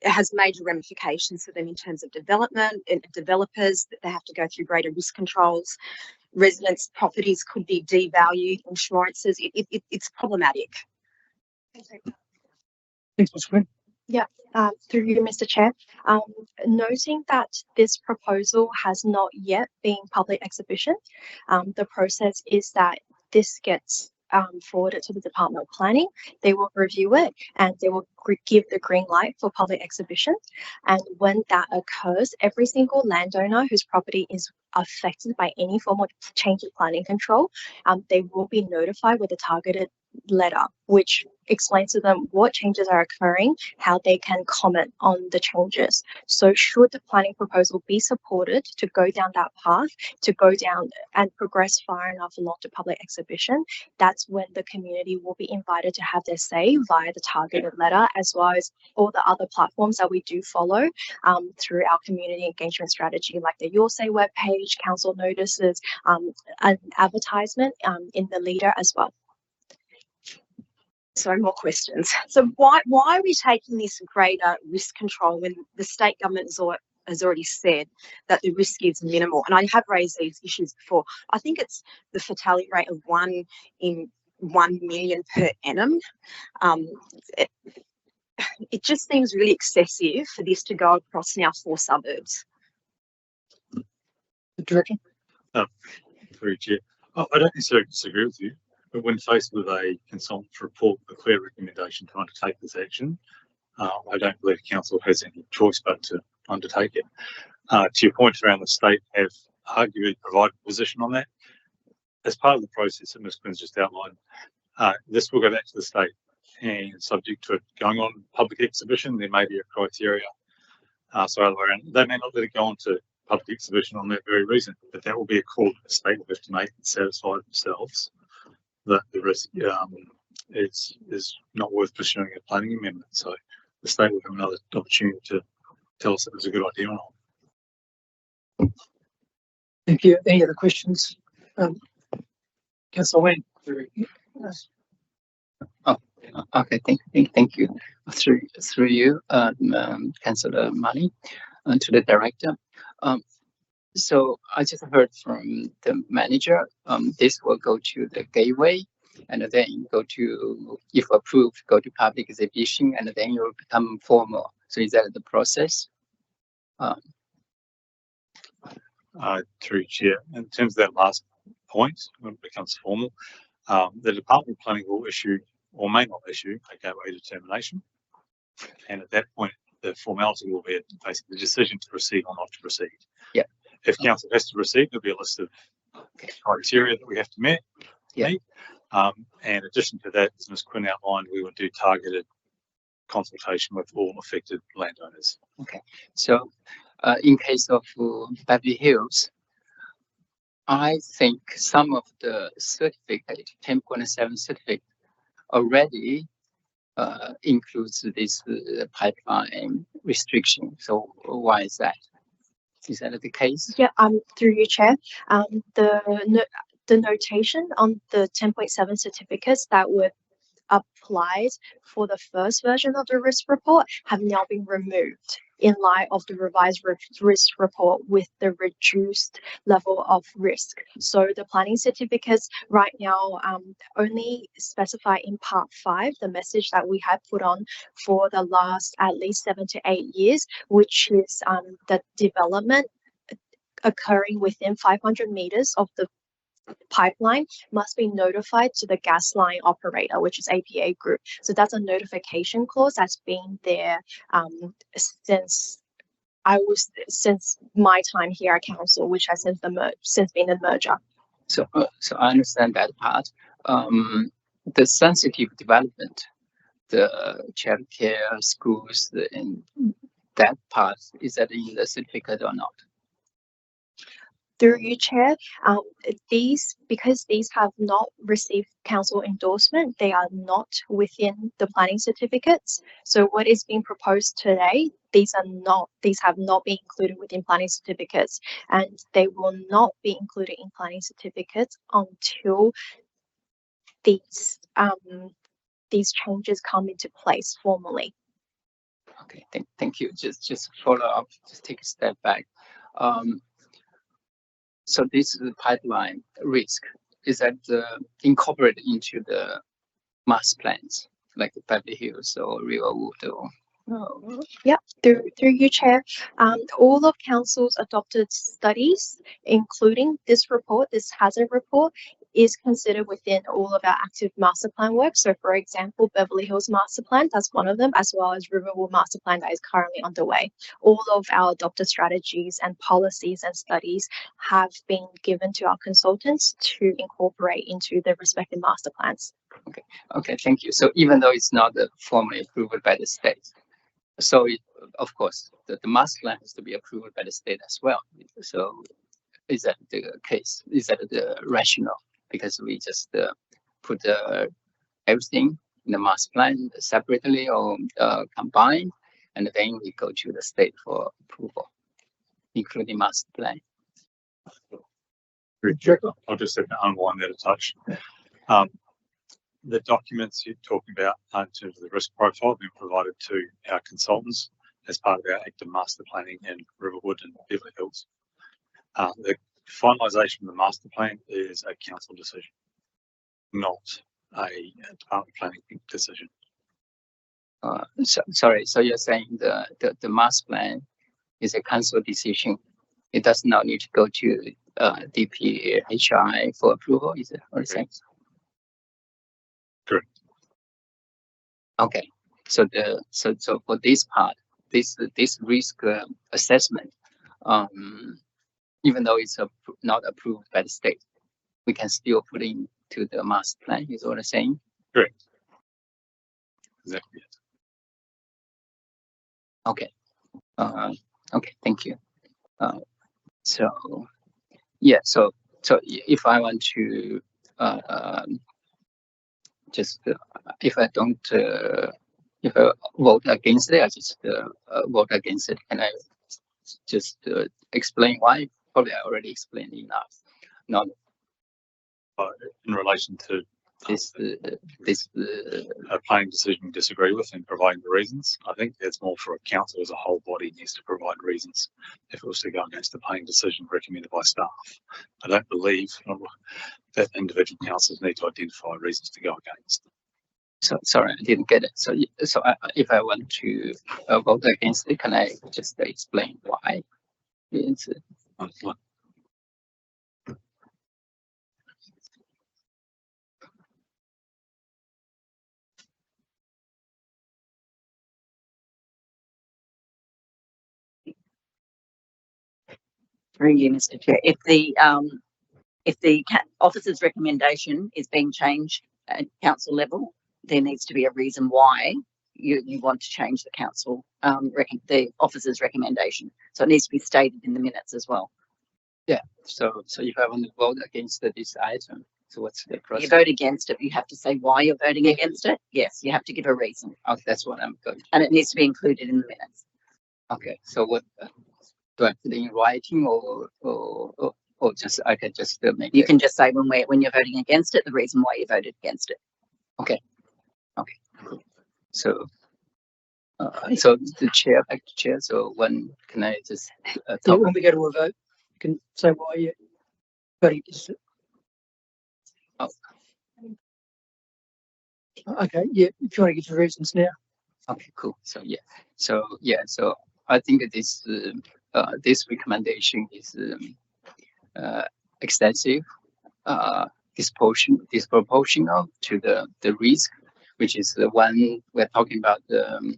It has major ramifications for them in terms of development and developers, that they have to go through greater risk controls. Residents' properties could be devalued, insurances. It's problematic. Thanks, Ms. Quinn. Yeah, through you, Mr. Chair. Noting that this proposal has not yet been public exhibition, the process is that this gets forwarded to the Department of Planning. They will review it and they will give the green light for public exhibition. And when that occurs, every single landowner whose property is affected by any form of change in planning control, they will be notified with a targeted letter which explains to them what changes are occurring, how they can comment on the changes. So should the planning proposal be supported to go down that path, to go down and progress far enough along to public exhibition, that's when the community will be invited to have their say via the targeted letter, as well as all the other platforms that we do follow through our community engagement strategy, like the Your Say webpage, council notices, an advertisement in the Leader as well. So more questions. So why are we taking this greater risk control when the state government has already said that the risk is minimal? And I have raised these issues before. I think it's the fatality rate of 1 in 1 million per annum. It just seems really excessive for this to go across now 4 suburbs. The Director. Through Chair. I don't necessarily disagree with you, but when faced with a consultant's report, a clear recommendation to undertake this action, I don't believe Council has any choice but to undertake it. To your point around the state have arguably provided a position on that. As part of the process that Ms. Quinn's just outlined, this will go back to the state, and subject to it going on public exhibition, there may be a criteria. So other way around, they may not let it go on to public exhibition on that very reason, but that will be a call that the state will have to make and satisfy themselves that the risk is not worth pursuing a planning amendment. So the state will have another opportunity to tell us if it's a good idea or not. Thank you. Any other questions? Councillor Wang. Oh, okay. Thank you. Through you, Councillor Mani, to the Director. So I just heard from the manager, this will go to the gateway and then go to, if approved, go to public exhibition and then it will become formal. So is that the process? Through Chair, in terms of that last point, when it becomes formal, the Department of Planning will issue or may not issue a gateway determination. And at that point, the formality will be basically the decision to proceed or not to proceed. Yeah. If Council has to proceed, there'll be a list of criteria that we have to meet. And in addition to that, as Ms. Quinn outlined, we would do targeted consultation with all affected landowners. Okay. So in case of Beverly Hills, I think some of the certificate, 10.7 certificate, already includes this pipeline restriction. So why is that? Is that the case? Yeah, through you, Chair. The notation on the 10.7 certificates that were applied for the first version of the risk report have now been removed in light of the revised risk report with the reduced level of risk. So the planning certificates right now only specify in part 5 the message that we have put on for the last at least 7 to 8 years, which is the development occurring within 500 meters of the pipeline must be notified to the gas line operator, which is APA Group. So that's a notification clause that's been there since my time here at council, which has since been the merger. So I understand that part. The sensitive development, the childcare, schools, and that part, is that in the certificate or not? Through you, Chair, because these have not received council endorsement, they are not within the planning certificates. So what is being proposed today, these have not been included within planning certificates, and they will not be included in planning certificates until these changes come into place formally. Okay, thank you. Just follow up, just take a step back. So this is the pipeline risk. Is that incorporated into the master plans, like the Beverly Hills or Riverwood or? Yep, through you, Chair. All of council's adopted studies, including this report, this hazard report, is considered within all of our active master plan work. So, for example, Beverly Hills master plan, that's one of them, as well as Riverwood master plan that is currently underway. All of our adopted strategies and policies and studies have been given to our consultants to incorporate into the respective master plans. Okay, thank you. So even though it's not formally approved by the state, so of course the master plan has to be approved by the state as well. So is that the case? Is that the rationale? Because we just put everything in the master plan separately or combined, and then we go to the state for approval, including master plan. I'll just unwind that a touch. The documents you're talking about in terms of the risk profile have been provided to our consultants as part of our active master planning in Riverwood and Beverly Hills. The finalisation of the master plan is a council decision, not a department planning decision. Sorry, so you're saying the master plan is a council decision. It does not need to go to DPHI for approval, is it what you're saying? Correct. Okay, so for this part, this risk assessment, even though it's not approved by the state, we can still put into the master plan, is what I'm saying? Correct. Exactly. Okay. Okay, thank you. So yeah, so if I want to if I don't if I vote against it, I just vote against it. Can I just explain why? Probably I already explained enough. Not in relation to this a planning decision you disagree with and providing the reasons. I think that's more for a council as a whole body needs to provide reasons if it was to go against the planning decision recommended by staff. I don't believe that individual councils need to identify reasons to go against. So sorry, I didn't get it. So if I want to vote against it, can I just explain why? It's, Through you, Mr. Chair, if the officer's recommendation is being changed at council level, there needs to be a reason why you want to change the council the officer's recommendation. So it needs to be stated in the minutes as well. Yeah. So if I want to vote against this item, so what's the process? You vote against it, you have to say why you're voting against it. Yes, you have to give a reason. Oh, that's what I'm going to. And it needs to be included in the minutes. Okay. So what do I put in writing or just I can just make? You can just say when you're voting against it, the reason why you voted against it. Okay. Okay. Cool. So. So the chair, back to chair. So when can I just So when we go to a vote, you can say why you're voting against it. Oh. Okay. Yeah. If you want to give the reasons now. Okay. Cool. So yeah. So I think this this recommendation is extensive, disproportional to the risk, which is the one we're talking about. The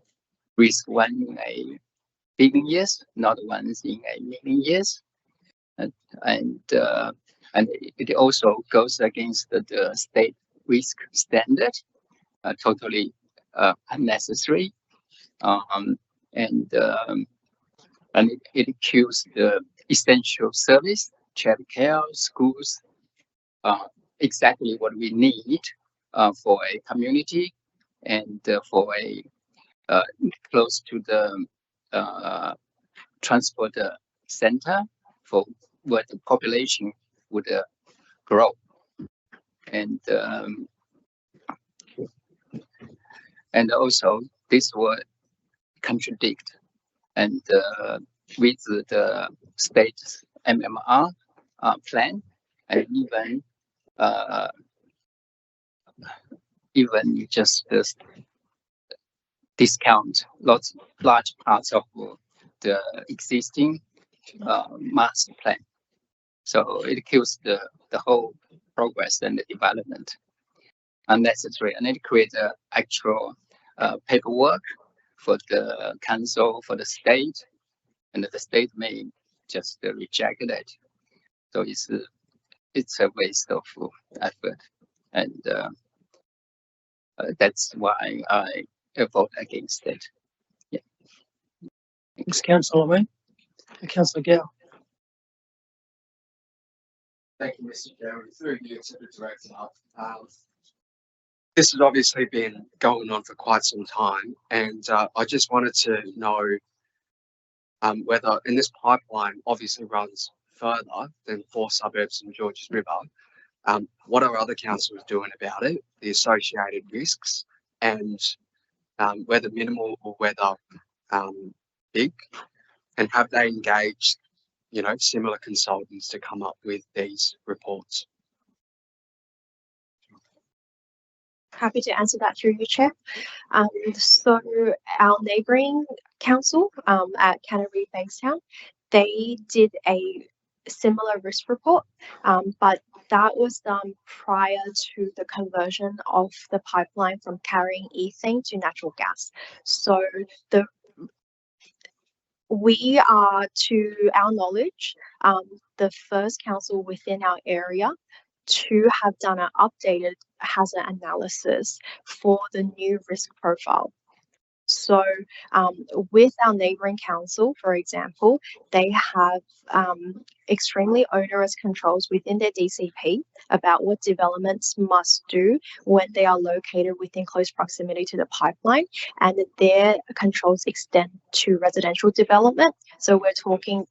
risk one in a billion years, not ones in a million years, and and it also goes against the state risk standard, totally unnecessary, and it kills the essential service, childcare, schools, exactly what we need for a community and for a close to the transport center for where the population would grow. And also this will contradict and with the state MMR plan, and even just discount large parts of the existing master plan. So it kills the whole progress and the development unnecessary, and it creates actual paperwork for the council, for the state, and the state may just reject it. So it's a waste of effort, and that's why I vote against it. Yeah. Thanks, Councillor Wayne. Councillor Gow. Thank you, Mr. Chairman. Through you to the director. This has obviously been going on for quite some time, and I just wanted to know whether, and this pipeline obviously runs further than 4 suburbs from Georges River, what are other councils doing about it, the associated risks, and whether minimal or whether big, and have they engaged, similar consultants to come up with these reports? Happy to answer that through you, Chair. So our neighbouring council at Canterbury Bankstown, they did a similar risk report, but that was done prior to the conversion of the pipeline from carrying ethane to natural gas. So we are, to our knowledge, the first council within our area to have done an updated hazard analysis for the new risk profile. So with our neighbouring council, for example, they have extremely onerous controls within their DCP about what developments must do when they are located within close proximity to the pipeline, and their controls extend to residential development. So we're talking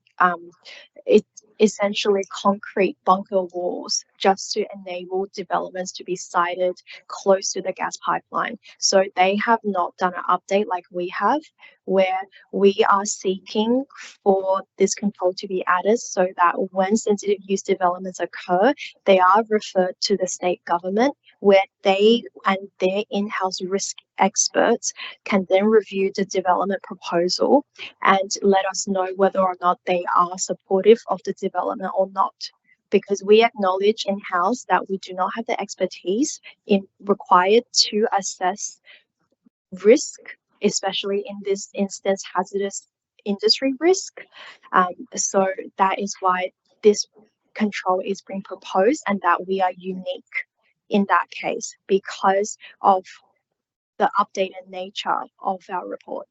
it's essentially concrete bunker walls just to enable developments to be sited close to the gas pipeline. So they have not done an update like we have, where we are seeking for this control to be added so that when sensitive use developments occur, they are referred to the state government, where they and their in-house risk experts can then review the development proposal and let us know whether or not they are supportive of the development or not. Because we acknowledge in-house that we do not have the expertise required to assess risk, especially in this instance, hazardous industry risk. So that is why this control is being proposed, and that we are unique in that case because of the updated nature of our report.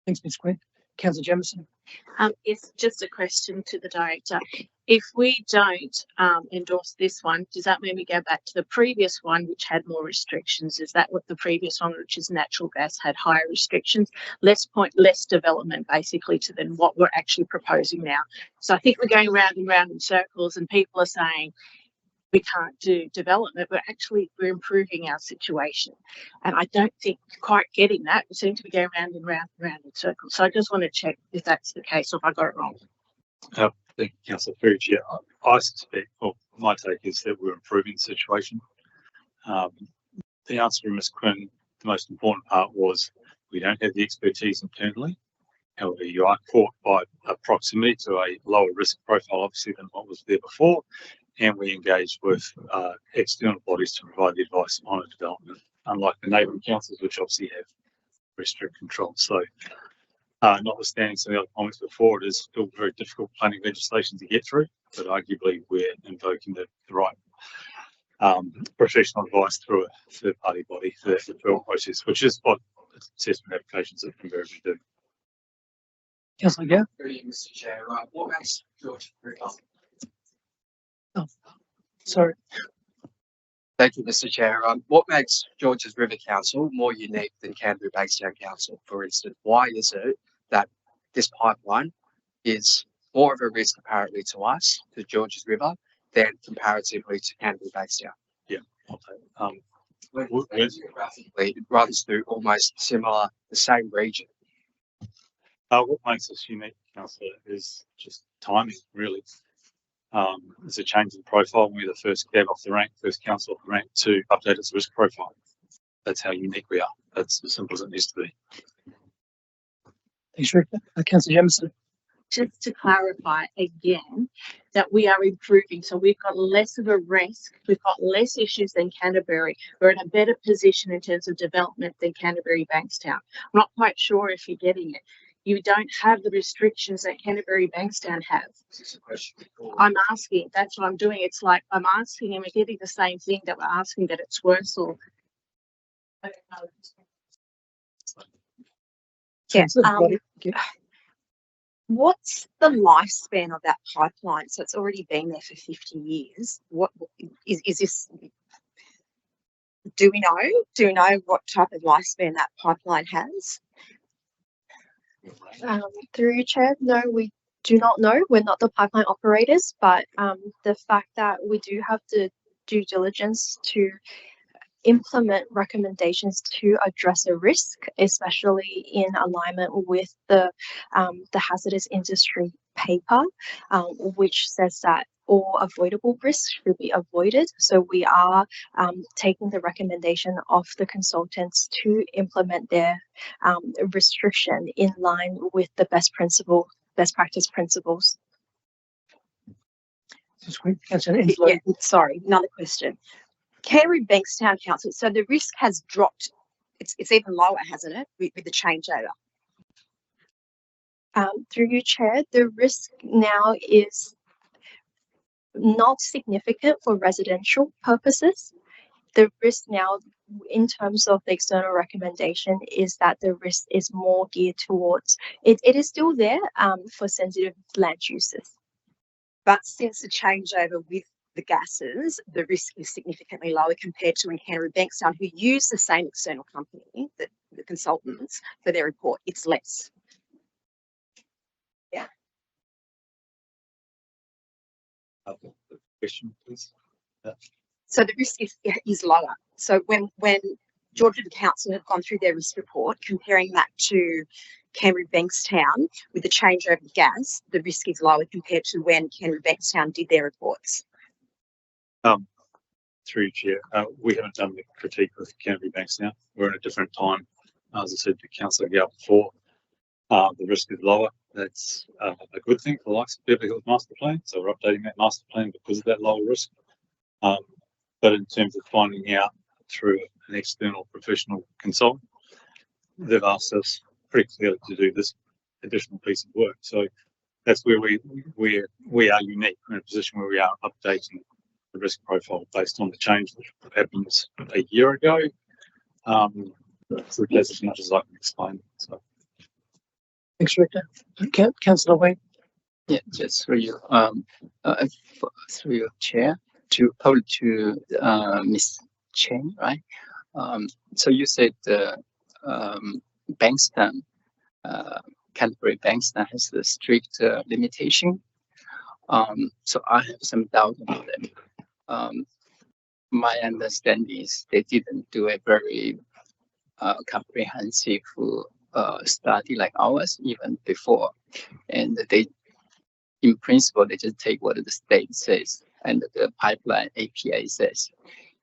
Thanks, Ms. Quinn. Councillor Jamieson. It's just a question to the director. If we don't endorse this one, does that mean we go back to the previous one, which had more restrictions? Is that what the previous one, which is natural gas, had higher restrictions, less development, basically, to then what we're actually proposing now? So I think we're going round and round in circles, and people are saying we can't do development, but actually we're improving our situation. And I don't think quite getting that. We seem to be going round and round and round in circles. So I just want to check if that's the case or if I got it wrong. Thank you, Councillor Fuge. I suspect, well, my take is that we're improving the situation. The answer from Ms. Quinn, the most important part was we don't have the expertise internally. However, you are caught by a proximity to a lower risk profile, obviously, than what was there before. And we engage with external bodies to provide the advice on a development, unlike the neighbouring councils, which obviously have very strict control. So Notwithstanding some of the other comments before, it is still very difficult planning legislation to get through, but arguably we're invoking the right professional advice through a third-party body for the referral process, which is what assessment applications invariably do. Councillor Gow. Mr. Chair, what makes George River? Oh, sorry. Thank you, Mr. Chair. What makes Georges River Council more unique than Canterbury Bankstown Council, for instance? Why is it that this pipeline is more of a risk apparently to us, to Georges River, than comparatively to Canterbury Bankstown? Yeah, okay. Geographically, it runs through almost the same region. What makes us unique, Councillor, is just timing, really. There's a change in profile. We're the first cab off the rank, first council off the rank to update its risk profile. That's how unique we are. That's as simple as it needs to be. Thanks, Rick. Councillor Jamieson. Just to clarify again, that we are improving. So we've got less of a risk. We've got less issues than Canterbury. We're in a better position in terms of development than Canterbury Bankstown. I'm not quite sure if you're getting it. You don't have the restrictions that Canterbury Bankstown has. I'm asking, that's what I'm doing. It's like I'm asking and we're getting the same thing that we're asking that it's worse or. Yeah. What's the lifespan of that pipeline? So it's already been there for 50 years. What is this? Do we know? Do we know what type of lifespan that pipeline has? Through you, Chair, no, we do not know. We're not the pipeline operators, but the fact that we do have the due diligence to implement recommendations to address a risk, especially in alignment with the hazardous industry paper, which says that all avoidable risks should be avoided. So we are taking the recommendation of the consultants to implement their restriction in line with the best practice principles. Yeah, sorry, another question. Canterbury Bankstown Council, so the risk has dropped. It's even lower, hasn't it, with the changeover? Through you, Chair, the risk now is not significant for residential purposes. The risk now, in terms of the external recommendation, is that the risk is more geared towards, it is still there for sensitive land uses. But since the changeover with the gases, the risk is significantly lower compared to in Canterbury Bankstown, who use the same external company, the consultants, for their report. It's less. Yeah. Question, please. So the risk is lower. So when George River Council have gone through their risk report, comparing that to Canterbury Bankstown with the changeover of gas, the risk is lower compared to when Canterbury Bankstown did their reports. Through Chair, we haven't done the critique with Canterbury Bankstown. We're in a different time. As I said to Councillor Gow before, the risk is lower. That's a good thing for the likes of Beverly Hills Master Plan. So we're updating that master plan because of that lower risk. But in terms of finding out through an external professional consultant, they've asked us pretty clearly to do this additional piece of work. So that's where we are unique. We're in a position where we are updating the risk profile based on the change that happened a year ago. So that's as much as I can explain. So. Thanks, Rick. Councillor Wayne. Yeah, just through you, through your chair to probably to Ms. Chen, right? So you said Bankstown, Canterbury Bankstown has the strict limitation. So I have some doubt about them. My understanding is they didn't do a very comprehensive study like ours even before, and they, in principle, they just take what the state says and the pipeline APA says.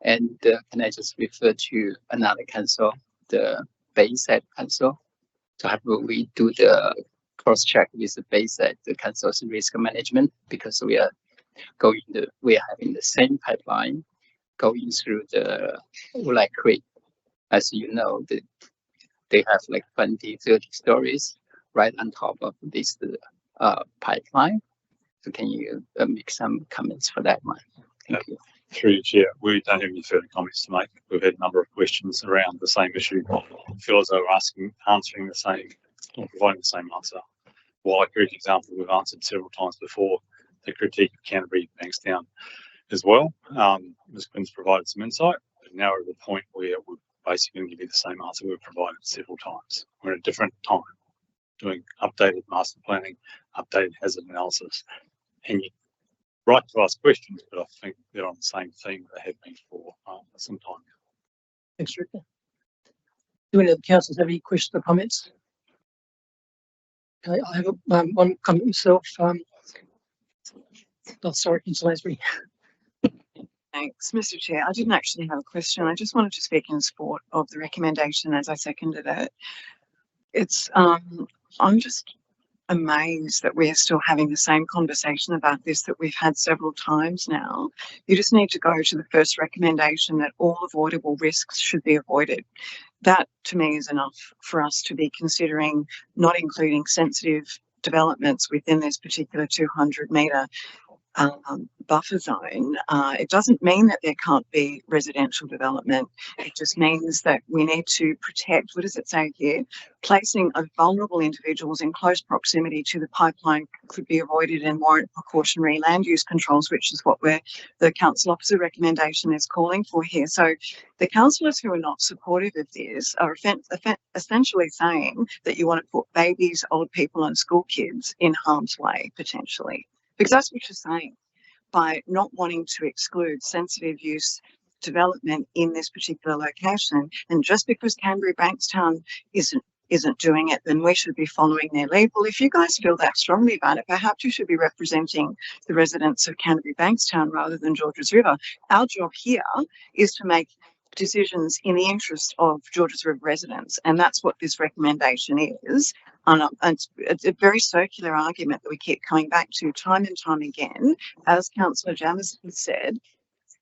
And can I just refer to another council, the Bayside Council, to have we do the cross check with the Bayside, the council's risk management, because we are having the same pipeline going through the Woolite Creek. As you know, they have like 20, 30 stories right on top of this pipeline. So can you make some comments for that one? Thank you. Through you, Chair, we don't have any further comments to make. We've had a number of questions around the same issue. I feel as though we're answering the same, or providing the same answer. While a correct example we've answered several times before, the critique of Canterbury Bankstown as well. Ms. Quinn's provided some insight, but now we're at the point where we're basically going to give you the same answer we've provided several times. We're at a different time, doing updated master planning, updated hazard analysis, and you right to ask questions, but I think they're on the same theme they have been for some time now. Thanks, Director. Do any of the councillors have any questions or comments? Okay, I have one comment myself. Sorry, Councillor Lansbury. Thanks, Mr. Chair. I didn't actually have a question. I just wanted to speak in support of the recommendation as I seconded it. It's I'm just amazed that we're still having the same conversation about this that we've had several times now. You just need to go to the first recommendation that all avoidable risks should be avoided. That to me is enough for us to be considering not including sensitive developments within this particular 200-metre buffer zone. It doesn't mean that there can't be residential development. It just means that we need to protect, what does it say here? Placing of vulnerable individuals in close proximity to the pipeline could be avoided and warrant precautionary land use controls, which is what the council officer recommendation is calling for here. So the councillors who are not supportive of this are essentially saying that you want to put babies, old people and school kids in harm's way, potentially. Because that's what you're saying by not wanting to exclude sensitive use development in this particular location. And just because Canterbury Bankstown isn't doing it, then we should be following their lead. Well, if you guys feel that strongly about it, perhaps you should be representing the residents of Canterbury Bankstown rather than Georges River. Our job here is to make decisions in the interest of Georges River residents, and that's what this recommendation is. And it's a very circular argument that we keep coming back to time and time again. As Councillor Jamieson said,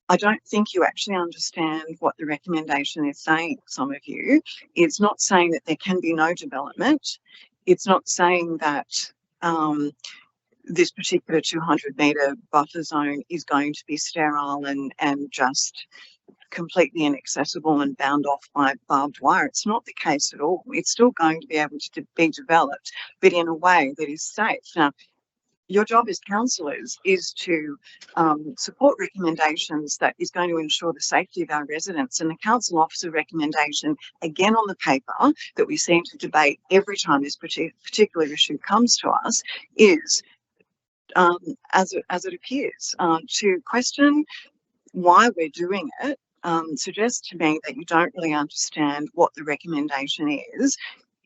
I don't think you actually understand what the recommendation is saying, some of you. It's not saying that there can be no development. It's not saying that this particular 200-metre buffer zone is going to be sterile and just completely inaccessible and bound off by barbed wire. It's not the case at all. It's still going to be able to be developed, but in a way that is safe. Now, your job as councillors is to support recommendations that is going to ensure the safety of our residents, and the council officer recommendation, again on the paper, that we seem to debate every time this particular issue comes to us, is, as it appears, to question why we're doing it, suggests to me that you don't really understand what the recommendation is.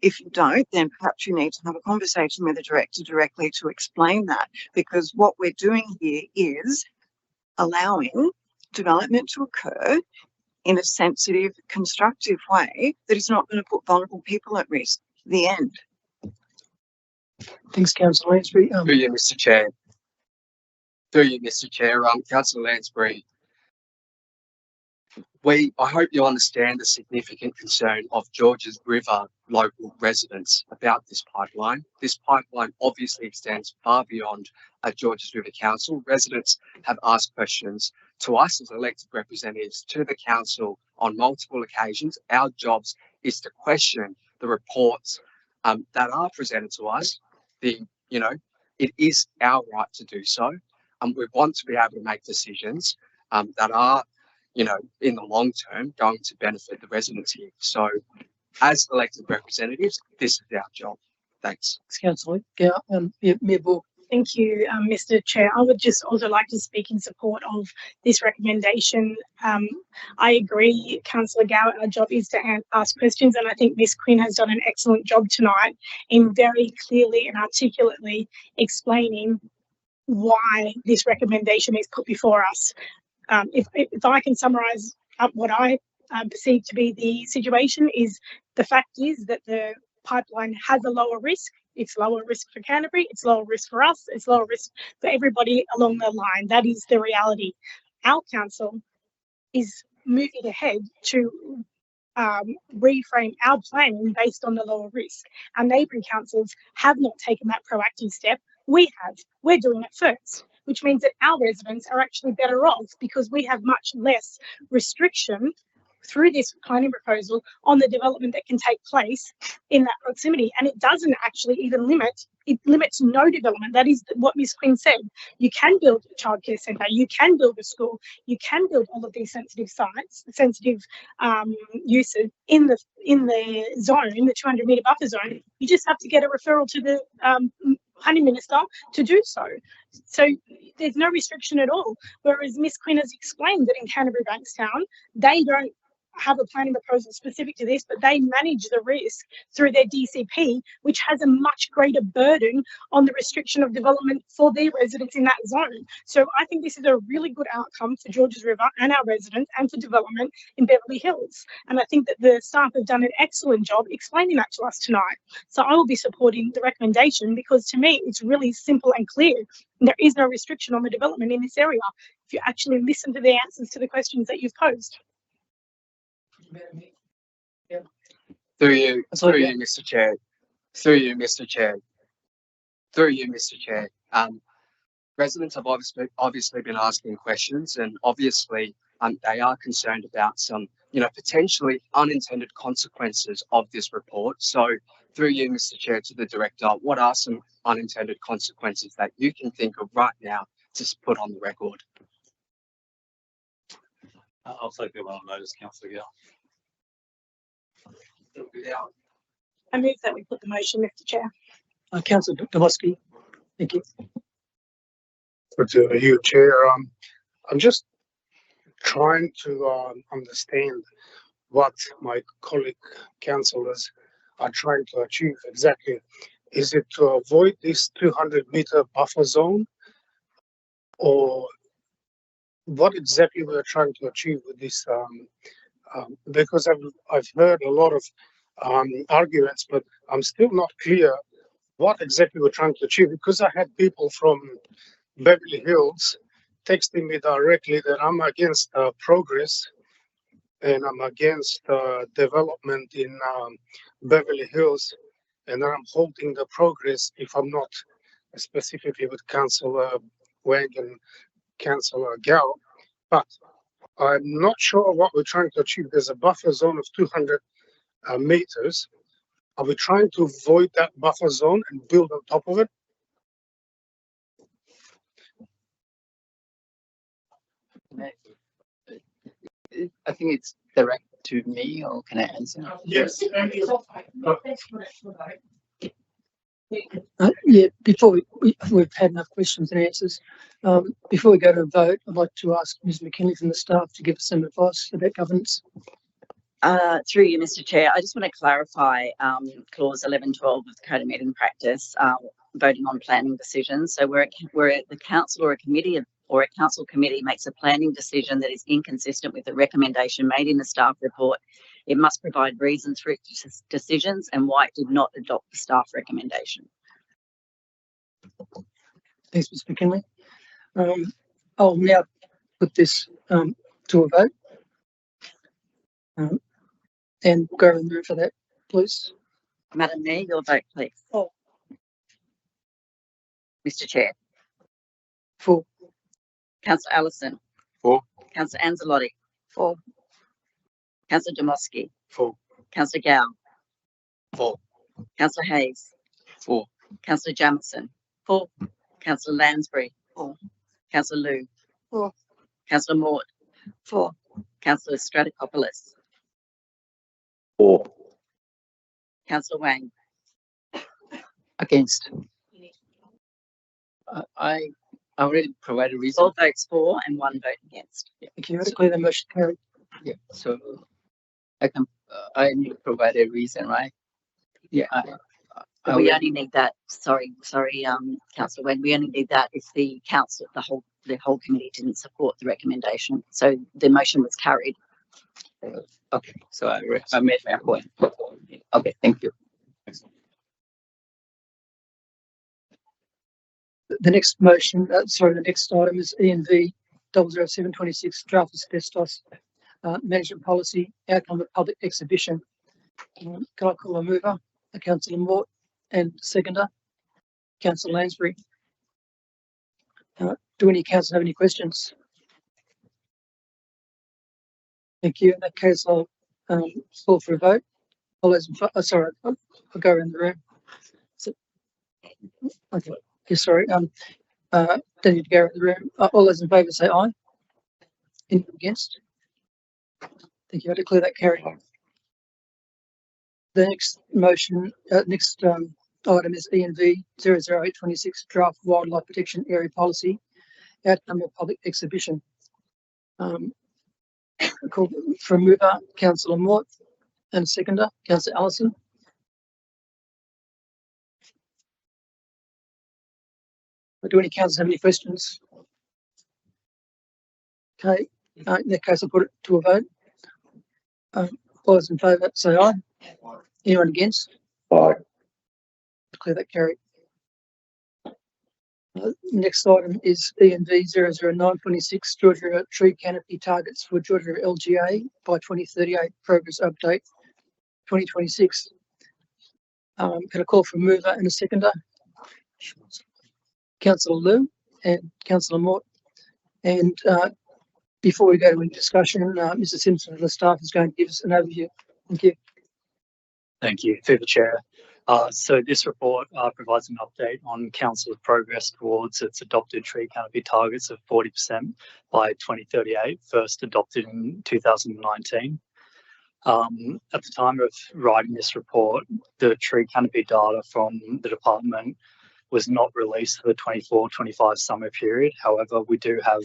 If you don't, then perhaps you need to have a conversation with the director directly to explain that, because what we're doing here is allowing development to occur in a sensitive, constructive way that is not going to put vulnerable people at risk. The end. Thanks, Councillor Lansbury. Through you, Mr. Chair. Through you, Mr. Chair. Councillor Lansbury, I hope you understand the significant concern of Georges River local residents about this pipeline. This pipeline obviously extends far beyond Georges River Council. Residents have asked questions to us as elected representatives to the council on multiple occasions. Our jobs is to question the reports that are presented to us. It is our right to do so. We want to be able to make decisions that are, in the long term, going to benefit the residents here. So, as elected representatives, this is our job. Thanks. Councillor. Yeah, Mayor Ball. Thank you, Mr. Chair. I would just also like to speak in support of this recommendation. I agree, Councillor Gower, our job is to ask questions, and I think Ms. Quinn has done an excellent job tonight in very clearly and articulately explaining why this recommendation is put before us. If I can summarise up what I perceive to be the situation, is the fact is that the pipeline has a lower risk. It's lower risk for Canterbury, it's lower risk for us, it's lower risk for everybody along the line. That is the reality. Our council is moving ahead to reframe our planning based on the lower risk. Our neighbouring councils have not taken that proactive step. We have. We're doing it first, which means that our residents are actually better off because we have much less restriction through this planning proposal on the development that can take place in that proximity. And it doesn't actually even it limits no development. That is what Ms. Quinn said. You can build a childcare centre, you can build a school, you can build all of these sensitive sites, sensitive uses in the zone, in the 200-metre buffer zone. You just have to get a referral to the planning minister to do so. So there's no restriction at all. Whereas Ms. Quinn has explained that in Canterbury Bankstown, they don't have a planning proposal specific to this, but they manage the risk through their DCP, which has a much greater burden on the restriction of development for their residents in that zone. So I think this is a really good outcome for Georges River and our residents and for development in Beverly Hills. And I think that the staff have done an excellent job explaining that to us tonight. So I will be supporting the recommendation because to me, it's really simple and clear. And there is no restriction on the development in this area if you actually listen to the answers to the questions that you've posed. Through you, Mr. Chair. Through you, Mr. Chair. Through you, Mr. Chair. Residents have obviously been asking questions, and obviously they are concerned about some, potentially unintended consequences of this report. So, through you, Mr. Chair, to the director, what are some unintended consequences that you can think of right now to put on the record? I'll take that one on notice, Councillor Gale. I move that we put the motion, Mr. Chair. Councillor Domosky. Thank you. Good to you, Chair. I'm just trying to understand what my colleague councillors are trying to achieve exactly. Is it to avoid this 200-metre buffer zone, or what exactly we are trying to achieve with this? Because I've heard a lot of arguments, but I'm still not clear what exactly we're trying to achieve, because I had people from Beverly Hills texting me directly that I'm against progress and I'm against development in Beverly Hills, and that I'm holding the progress if I'm not, specifically with Councillor Wang and Councillor Gao. But I'm not sure what we're trying to achieve. There's a buffer zone of 200 meters. Are we trying to avoid that buffer zone and build on top of it? I think it's direct to me, or can I answer? Yes. Yeah, before we've had enough questions and answers. Before we go to a vote, I'd like to ask Ms. McKinley from the staff to give us some advice about governance. Through you, Mr. Chair, I just want to clarify clause 11.12 of the Code of Meeting Practice, voting on planning decisions. So where the council or a committee or a council committee makes a planning decision that is inconsistent with the recommendation made in the staff report, it must provide reasons for its decisions and why it did not adopt the staff recommendation. Thanks, Ms. McKinley. I'll now put this to a vote. And go in the room for that, please. Madam Mayor, your vote, please. For. Mr. Chair. For. Councillor Allison. For. Councillor Anzalotti. For. Councillor Domosky. For. Councillor Gow. For. Councillor Hayes. For. Councillor Jamison. For. Councillor Lansbury. For. Councillor Liu. For. Councillor Mort. For. Councillor Stratikopoulos. For. Councillor Wang. Against. I already provided reason. 12 votes for and 1 vote against. Thank you. Declare the motion carried. Yeah, so I need to provide a reason, right? Yeah. We only need that. Sorry, Councillor Wang. We only need that if the council, the whole committee didn't support the recommendation. So the motion was carried. Okay, so I made my point. Okay, thank you. The next motion, the next item is ENV 00726 draft asbestos management policy, outcome of public exhibition. Can I call a mover? Councillor Mort, and seconder, Councillor Lansbury. Do any councillors have any questions? Thank you. In that case, I'll call for a vote. All those in sorry, I'll go around the room. So, okay. Yeah, sorry. Don't need to go around the room. All those in favour say aye. Any against? Thank you. I declare that carried. The next motion, next item is ENV 00826 draft wildlife protection area policy, outcome of public exhibition. Call for a mover, Councillor Mort, and seconder, Councillor Allison. Do any councillors have any questions? Okay, in that case, I'll put it to a vote. All those in favour say aye. Anyone against? Aye. Declare that carried. Next item is ENV 00926 Georgia River tree canopy targets for Georgia River LGA by 2038 progress update 2026. Can I call for a mover and a seconder? Councillor Liu and Councillor Mort. And before we go to any discussion, Mr. Simpson of the staff is going to give us an overview. Thank you. Thank you, through the chair. So this report provides an update on Council's progress towards its adopted tree canopy targets of 40% by 2038, first adopted in 2019. At the time of writing this report, the tree canopy data from the department was not released for the 24-25 summer period. However, we do have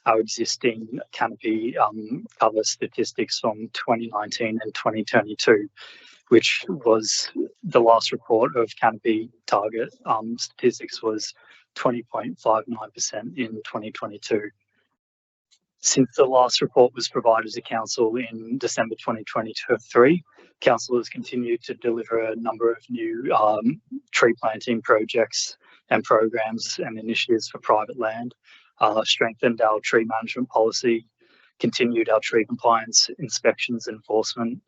our existing canopy cover statistics from 2019 and 2022, which was the last report of canopy target statistics was 20.59% in 2022. Since the last report was provided to Council in December 2023, Council has continued to deliver a number of new tree planting projects and programs and initiatives for private land, strengthened our tree management policy, continued our tree compliance inspections enforcement,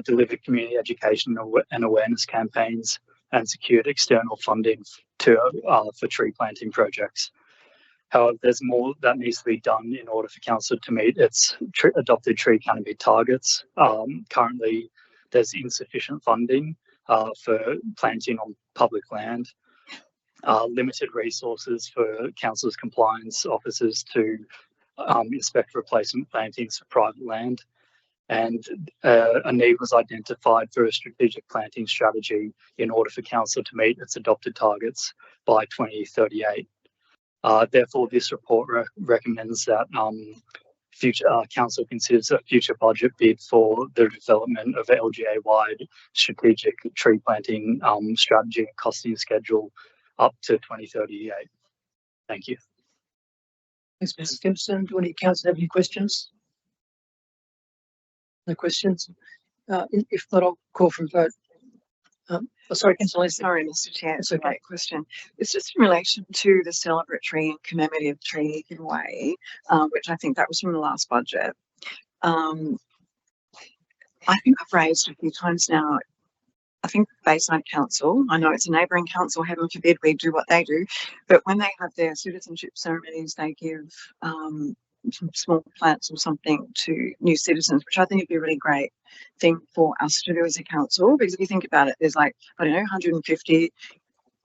delivered community education and awareness campaigns, and secured external funding for tree planting projects. However, there's more that needs to be done in order for Council to meet its adopted tree canopy targets. Currently, there's insufficient funding for planting on public land, limited resources for Council's compliance officers to inspect replacement plantings for private land, and a need was identified for a strategic planting strategy in order for Council to meet its adopted targets by 2038. Therefore, this report recommends that Council considers a future budget bid for the development of LGA-wide strategic tree planting strategy and costing schedule up to 2038. Thank you. Thanks, Mr. Simpson. Do any councillors have any questions? No questions? If not, I'll call for a vote. Sorry, Councillor. Sorry, Mr. Chair, it's a okay. great question. It's just in relation to the celebratory and commemorative tree giveaway, which I think that was from the last budget. I think I've raised a few times now, I think Bayside Council, I know it's a neighbouring council, heaven forbid we do what they do, but when they have their citizenship ceremonies, they give some small plants or something to new citizens, which I think would be a really great thing for us to do as a council, because if you think about it, there's like, I don't know, 150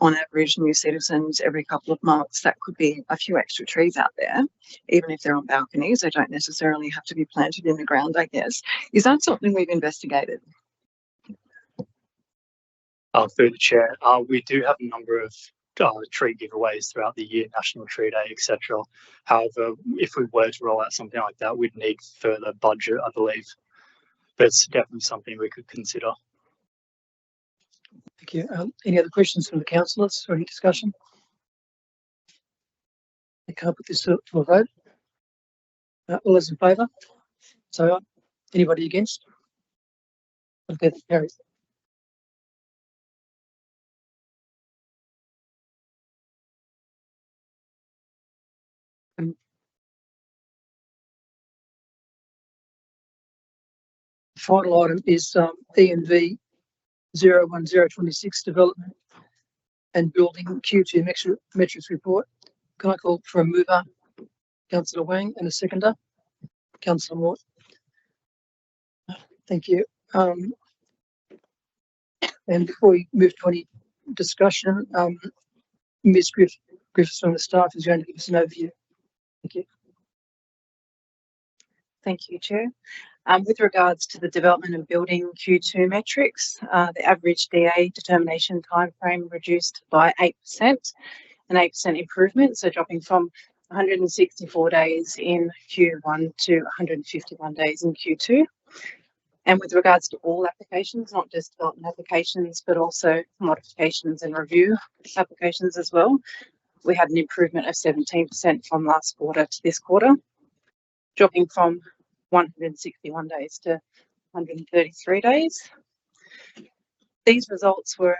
on average new citizens every couple of months. That could be a few extra trees out there, even if they're on balconies. They don't necessarily have to be planted in the ground, I guess. Is that something we've investigated? Through the chair, we do have a number of tree giveaways throughout the year, National Tree Day, etc. However, if we were to roll out something like that, we'd need further budget, I believe. But it's definitely something we could consider. Thank you. Any other questions from the councillors or any discussion? I can't put this to a vote. All those in favour? So, anybody against? Okay, that carries. final item is E&V 01026 development and building Q2 metrics report. Can I call for a mover, Councillor Wang, and a seconder, Councillor Mort? Thank you. And before we move to any discussion, Ms. Griffiths from the staff is going to give us an overview. Thank you. Thank you, Chair. With regards to the development and building Q2 metrics, the average DA determination timeframe reduced by 8%, an 8% improvement, so dropping from 164 days in Q1 to 151 days in Q2. And with regards to all applications, not just development applications, but also modifications and review applications as well, we had an improvement of 17% from last quarter to this quarter, dropping from 161 days to 133 days. These results were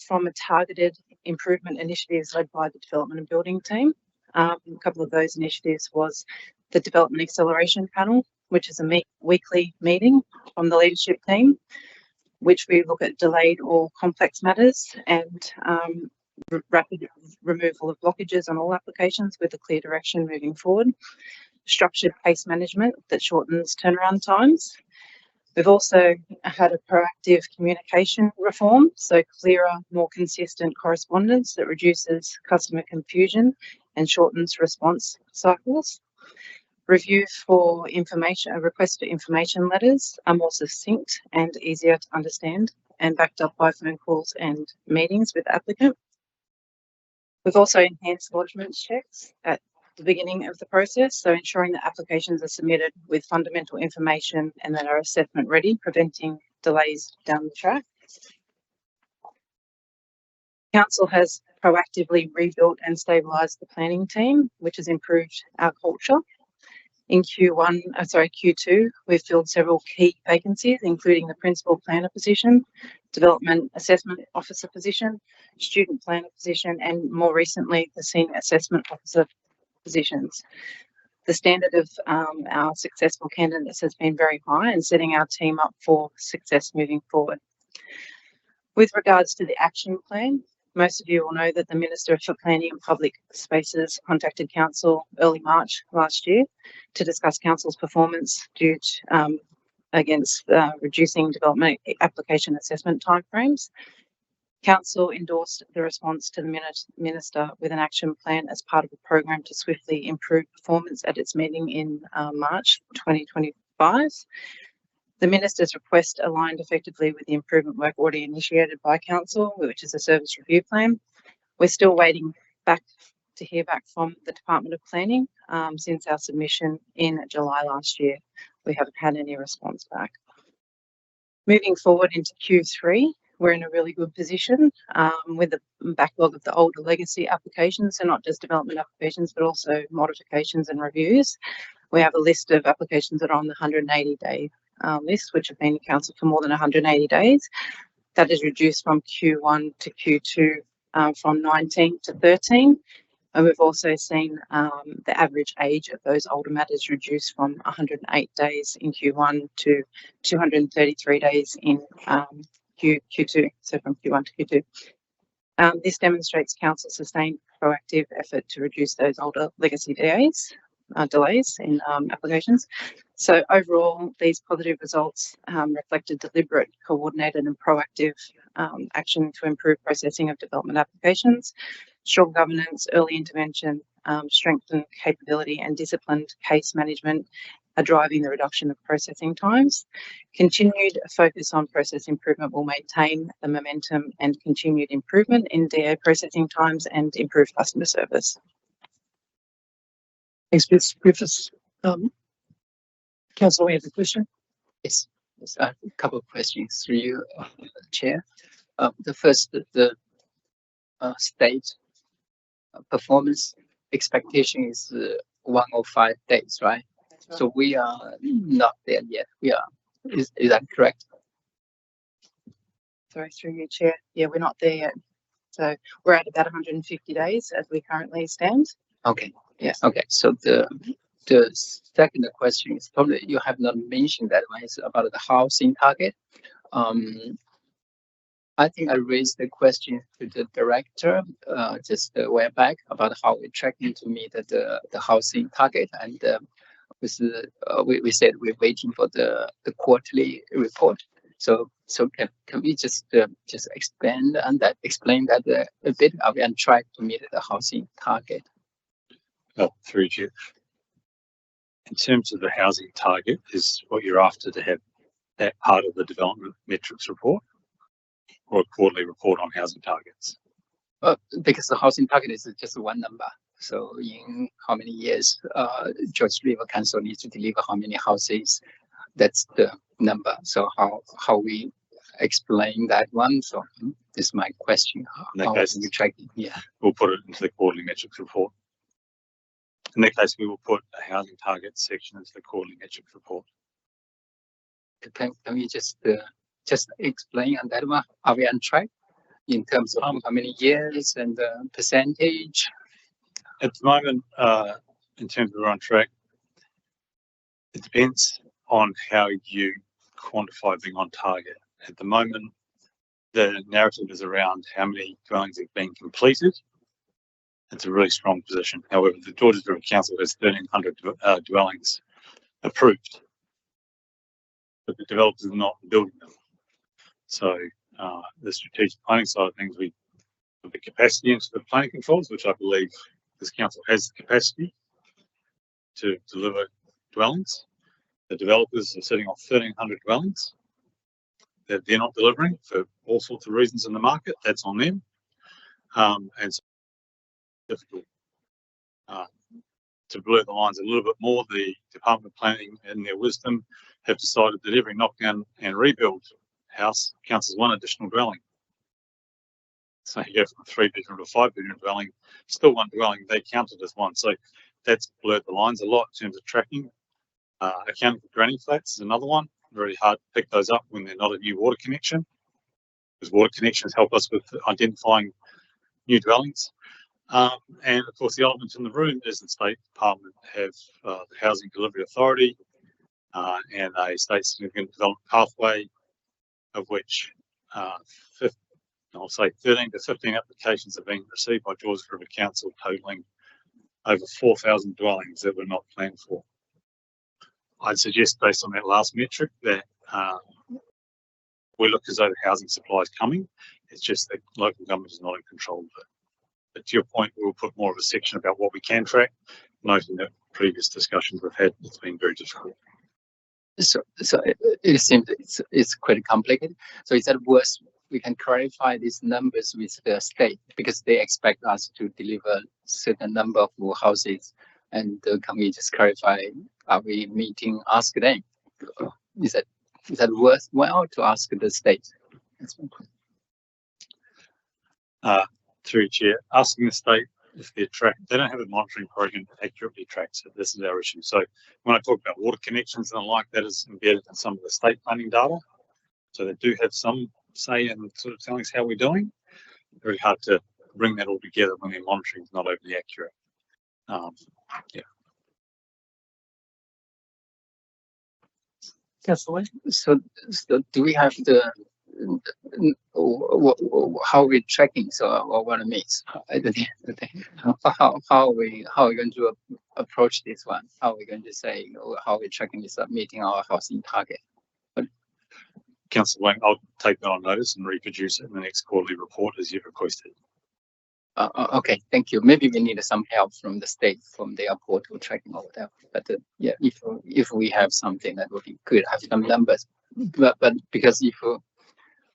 from a targeted improvement initiatives led by the development and building team. A couple of those initiatives was the Development Acceleration Panel, which is a weekly meeting from the leadership team, which we look at delayed or complex matters and rapid removal of blockages on all applications with a clear direction moving forward. Structured case management that shortens turnaround times. We've also had a proactive communication reform, so clearer, more consistent correspondence that reduces customer confusion and shortens response cycles. Review for information, request for information letters are more succinct and easier to understand and backed up by phone calls and meetings with the applicant. We've also enhanced lodgement checks at the beginning of the process, so ensuring that applications are submitted with fundamental information and that are assessment ready, preventing delays down the track. Council has proactively rebuilt and stabilised the planning team, which has improved our culture. In Q2, we've filled several key vacancies, including the principal planner position, development assessment officer position, student planner position, and more recently, the senior assessment officer positions. The standard of our successful candidates has been very high and setting our team up for success moving forward. With regards to the action plan, most of you will know that the Minister for Planning and Public Spaces contacted Council early March last year to discuss Council's performance due to, against reducing development application assessment timeframes. Council endorsed the response to the Minister with an action plan as part of a program to swiftly improve performance at its meeting in March 2025. The Minister's request aligned effectively with the improvement work already initiated by Council, which is a service review plan. We're still waiting to hear back from the Department of Planning since our submission in July last year. We haven't had any response back. Moving forward into Q3, we're in a really good position with the backlog of the older legacy applications, so not just development applications, but also modifications and reviews. We have a list of applications that are on the 180-day list, which have been in Council for more than 180 days. That is reduced from Q1 to Q2 from 19 to 13. And we've also seen the average age of those older matters reduced from 108 days in Q1 to 233 days in Q2, so from Q1 to Q2. This demonstrates Council's sustained proactive effort to reduce those older legacy delays in applications. So overall, these positive results reflect a deliberate, coordinated and proactive action to improve processing of development applications. Strong governance, early intervention, strengthened capability and disciplined case management are driving the reduction of processing times. Continued focus on process improvement will maintain the momentum and continued improvement in DA processing times and improve customer service. Thanks, Ms. Griffiths. Councillor, we have a question. Yes, a couple of questions through you, Chair. The first, the state performance expectation is 105 days, right? Right. So we are not there yet. Is that correct? Sorry, through you, Chair. Yeah, we're not there yet. So we're at about 150 days as we currently stand. Okay. Yeah. Okay. So The second question is probably you have not mentioned that one is about the housing target. I think I raised the question to the director just a while back about how we're tracking to meet the housing target, and we said we're waiting for the quarterly report. So can we just expand on that, explain that a bit? Are we on track to meet the housing target? Through you. In terms of the housing target, is what you're after to have that part of the development metrics report or a quarterly report on housing targets? Because the housing target is just one number. So in how many years George River Council needs to deliver how many houses, that's the number. So how we explain that one? So this is my question. In that case, we tracking? Yeah, we'll put it into the quarterly metrics report. In that case, we will put a housing target section into the quarterly metrics report. Can we just explain on that one? Are we on track in terms of how many years and the percentage? At the moment, in terms of we're on track, it depends on how you quantify being on target. At the moment, the narrative is around how many dwellings have been completed. It's a really strong position. However, the Georges River Council has 1,300 dwellings approved, but the developers are not building them. So the strategic planning side of things, we put the capacity into the planning controls, which I believe this council has the capacity to deliver dwellings. The developers are sitting on 1,300 dwellings that they're not delivering for all sorts of reasons in the market. That's on them. And so difficult to blur the lines a little bit more. The Department of Planning, in their wisdom, have decided that every knockdown and rebuild house counts as one additional dwelling. So you go from a 3-bedroom to a 5-bedroom dwelling, still one dwelling, they count it as one. So that's blurred the lines a lot in terms of tracking. Accounting for granny flats is another one. Very hard to pick those up when they're not a new water connection, because water connections help us with identifying new dwellings. And of course, the elephant in the room is the State Department have the Housing Delivery Authority and a State Significant Development Pathway, of which I'll say 13 to 15 applications have been received by Georges River Council, totaling over 4,000 dwellings that were not planned for. I'd suggest, based on that last metric, that we look as though the housing supply is coming. It's just that local government is not in control of it. But to your point, we'll put more of a section about what we can track, noting that previous discussions we've had, it's been very difficult. So it seems it's quite complicated. So is that worse? We can clarify these numbers with the state, because they expect us to deliver certain number of houses. And can we just clarify, are we meeting, ask them? Is that worthwhile to ask the state? That's one question. Through Chair, asking the state if they're tracked, they don't have a monitoring program that accurately tracks it. This is our issue. So when I talk about water connections and the like, that is embedded in some of the state planning data. So they do have some say in sort of telling us how we're doing. Very hard to bring that all together when their monitoring is not overly accurate. Yeah. Councillor, so do we have the how we're tracking? So what it means? How are we going to approach this one? How are we going to say how we're tracking this up, meeting our housing target? Councillor Wang, I'll take that on notice and reproduce it in the next quarterly report as you've requested. Okay, thank you. Maybe we need some help from the state, from their portal tracking or whatever. But yeah, if we have something, that would be good. Have some numbers. But because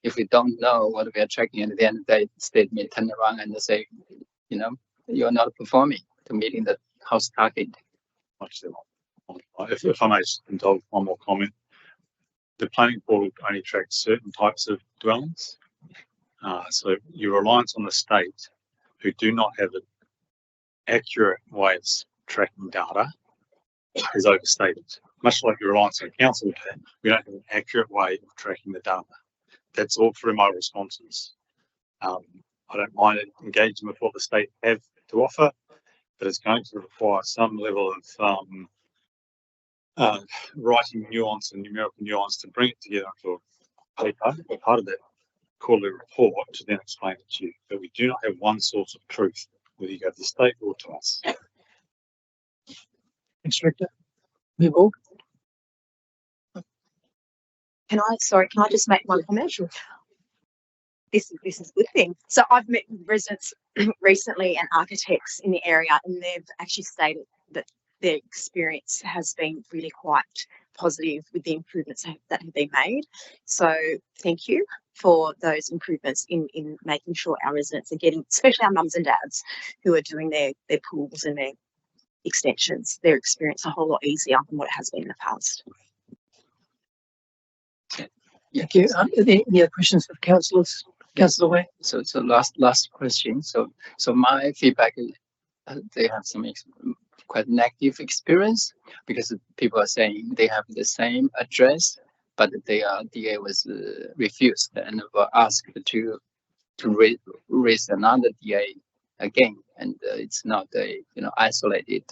if we don't know what we are tracking, and then the state may turn around and say, you know, you're not performing to meeting the house target. If I may indulge one more comment, the planning portal only tracks certain types of dwellings. So your reliance on the state, who do not have an accurate way of tracking data, is overstated. Much like your reliance on council, we don't have an accurate way of tracking the data. That's all through my responses. I don't mind engaging with what the state have to offer, but it's going to require some level of writing nuance and numerical nuance to bring it together into a paper, part of that quarterly report to then explain it to you. But we do not have one source of truth, whether you go to the state or to us. Thanks, Director. Move on. Can I just make one comment? This is a good thing. So I've met with residents recently and architects in the area, and they've actually stated that their experience has been really quite positive with the improvements that have been made. So thank you for those improvements in making sure our residents are getting, especially our mums and dads who are doing their pools and their extensions, their experience a whole lot easier than what it has been in the past. Thank you. Any other questions for the councillors? Councillor Wang. So last question. So my feedback is they have some quite negative experience because people are saying they have the same address, but their DA was refused and were asked to raise another DA again, and it's not a isolated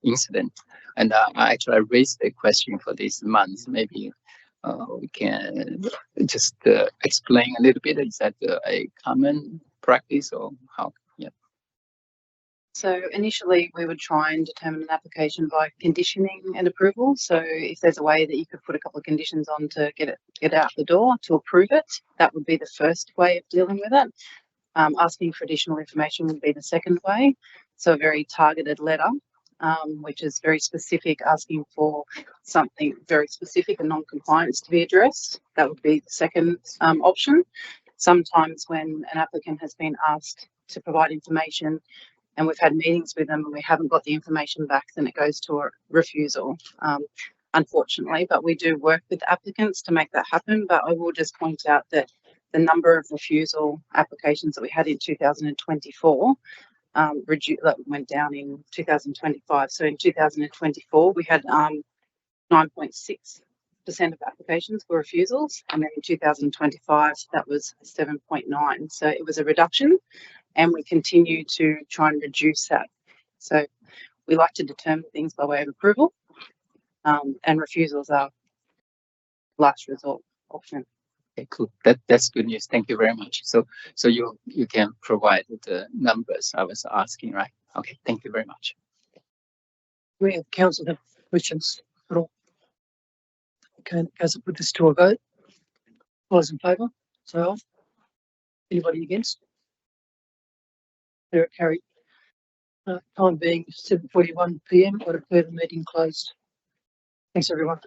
incident. And I actually raised the question for this month. Maybe we can just explain a little bit. Is that a common practice or how? Yeah. So initially we would try and determine an application by conditioning an approval. So if there's a way that you could put a couple of conditions on to get it out the door to approve it, that would be the first way of dealing with it. Asking for additional information would be the second way. So a very targeted letter, which is very specific, asking for something very specific and non-compliance to be addressed. That would be the second option. Sometimes when an applicant has been asked to provide information and we've had meetings with them and we haven't got the information back, then it goes to a refusal, unfortunately. But we do work with applicants to make that happen. But I will just point out that the number of refusal applications that we had in 2024 that went down in 2025. So in 2024, we had 9.6% of applications were refusals, and then in 2025, that was 7.9%. So it was a reduction, and we continue to try and reduce that. So we like to determine things by way of approval, and refusals are last resort option. Okay, cool. That's good news. Thank you very much. So you can provide the numbers I was asking, right? Okay, thank you very much. We have council have questions at all? Okay, council put this to a vote. All those in favour, say aye. Anybody against? There, carried. Time being 7:41 PM. I declare the meeting closed. Thanks, everyone.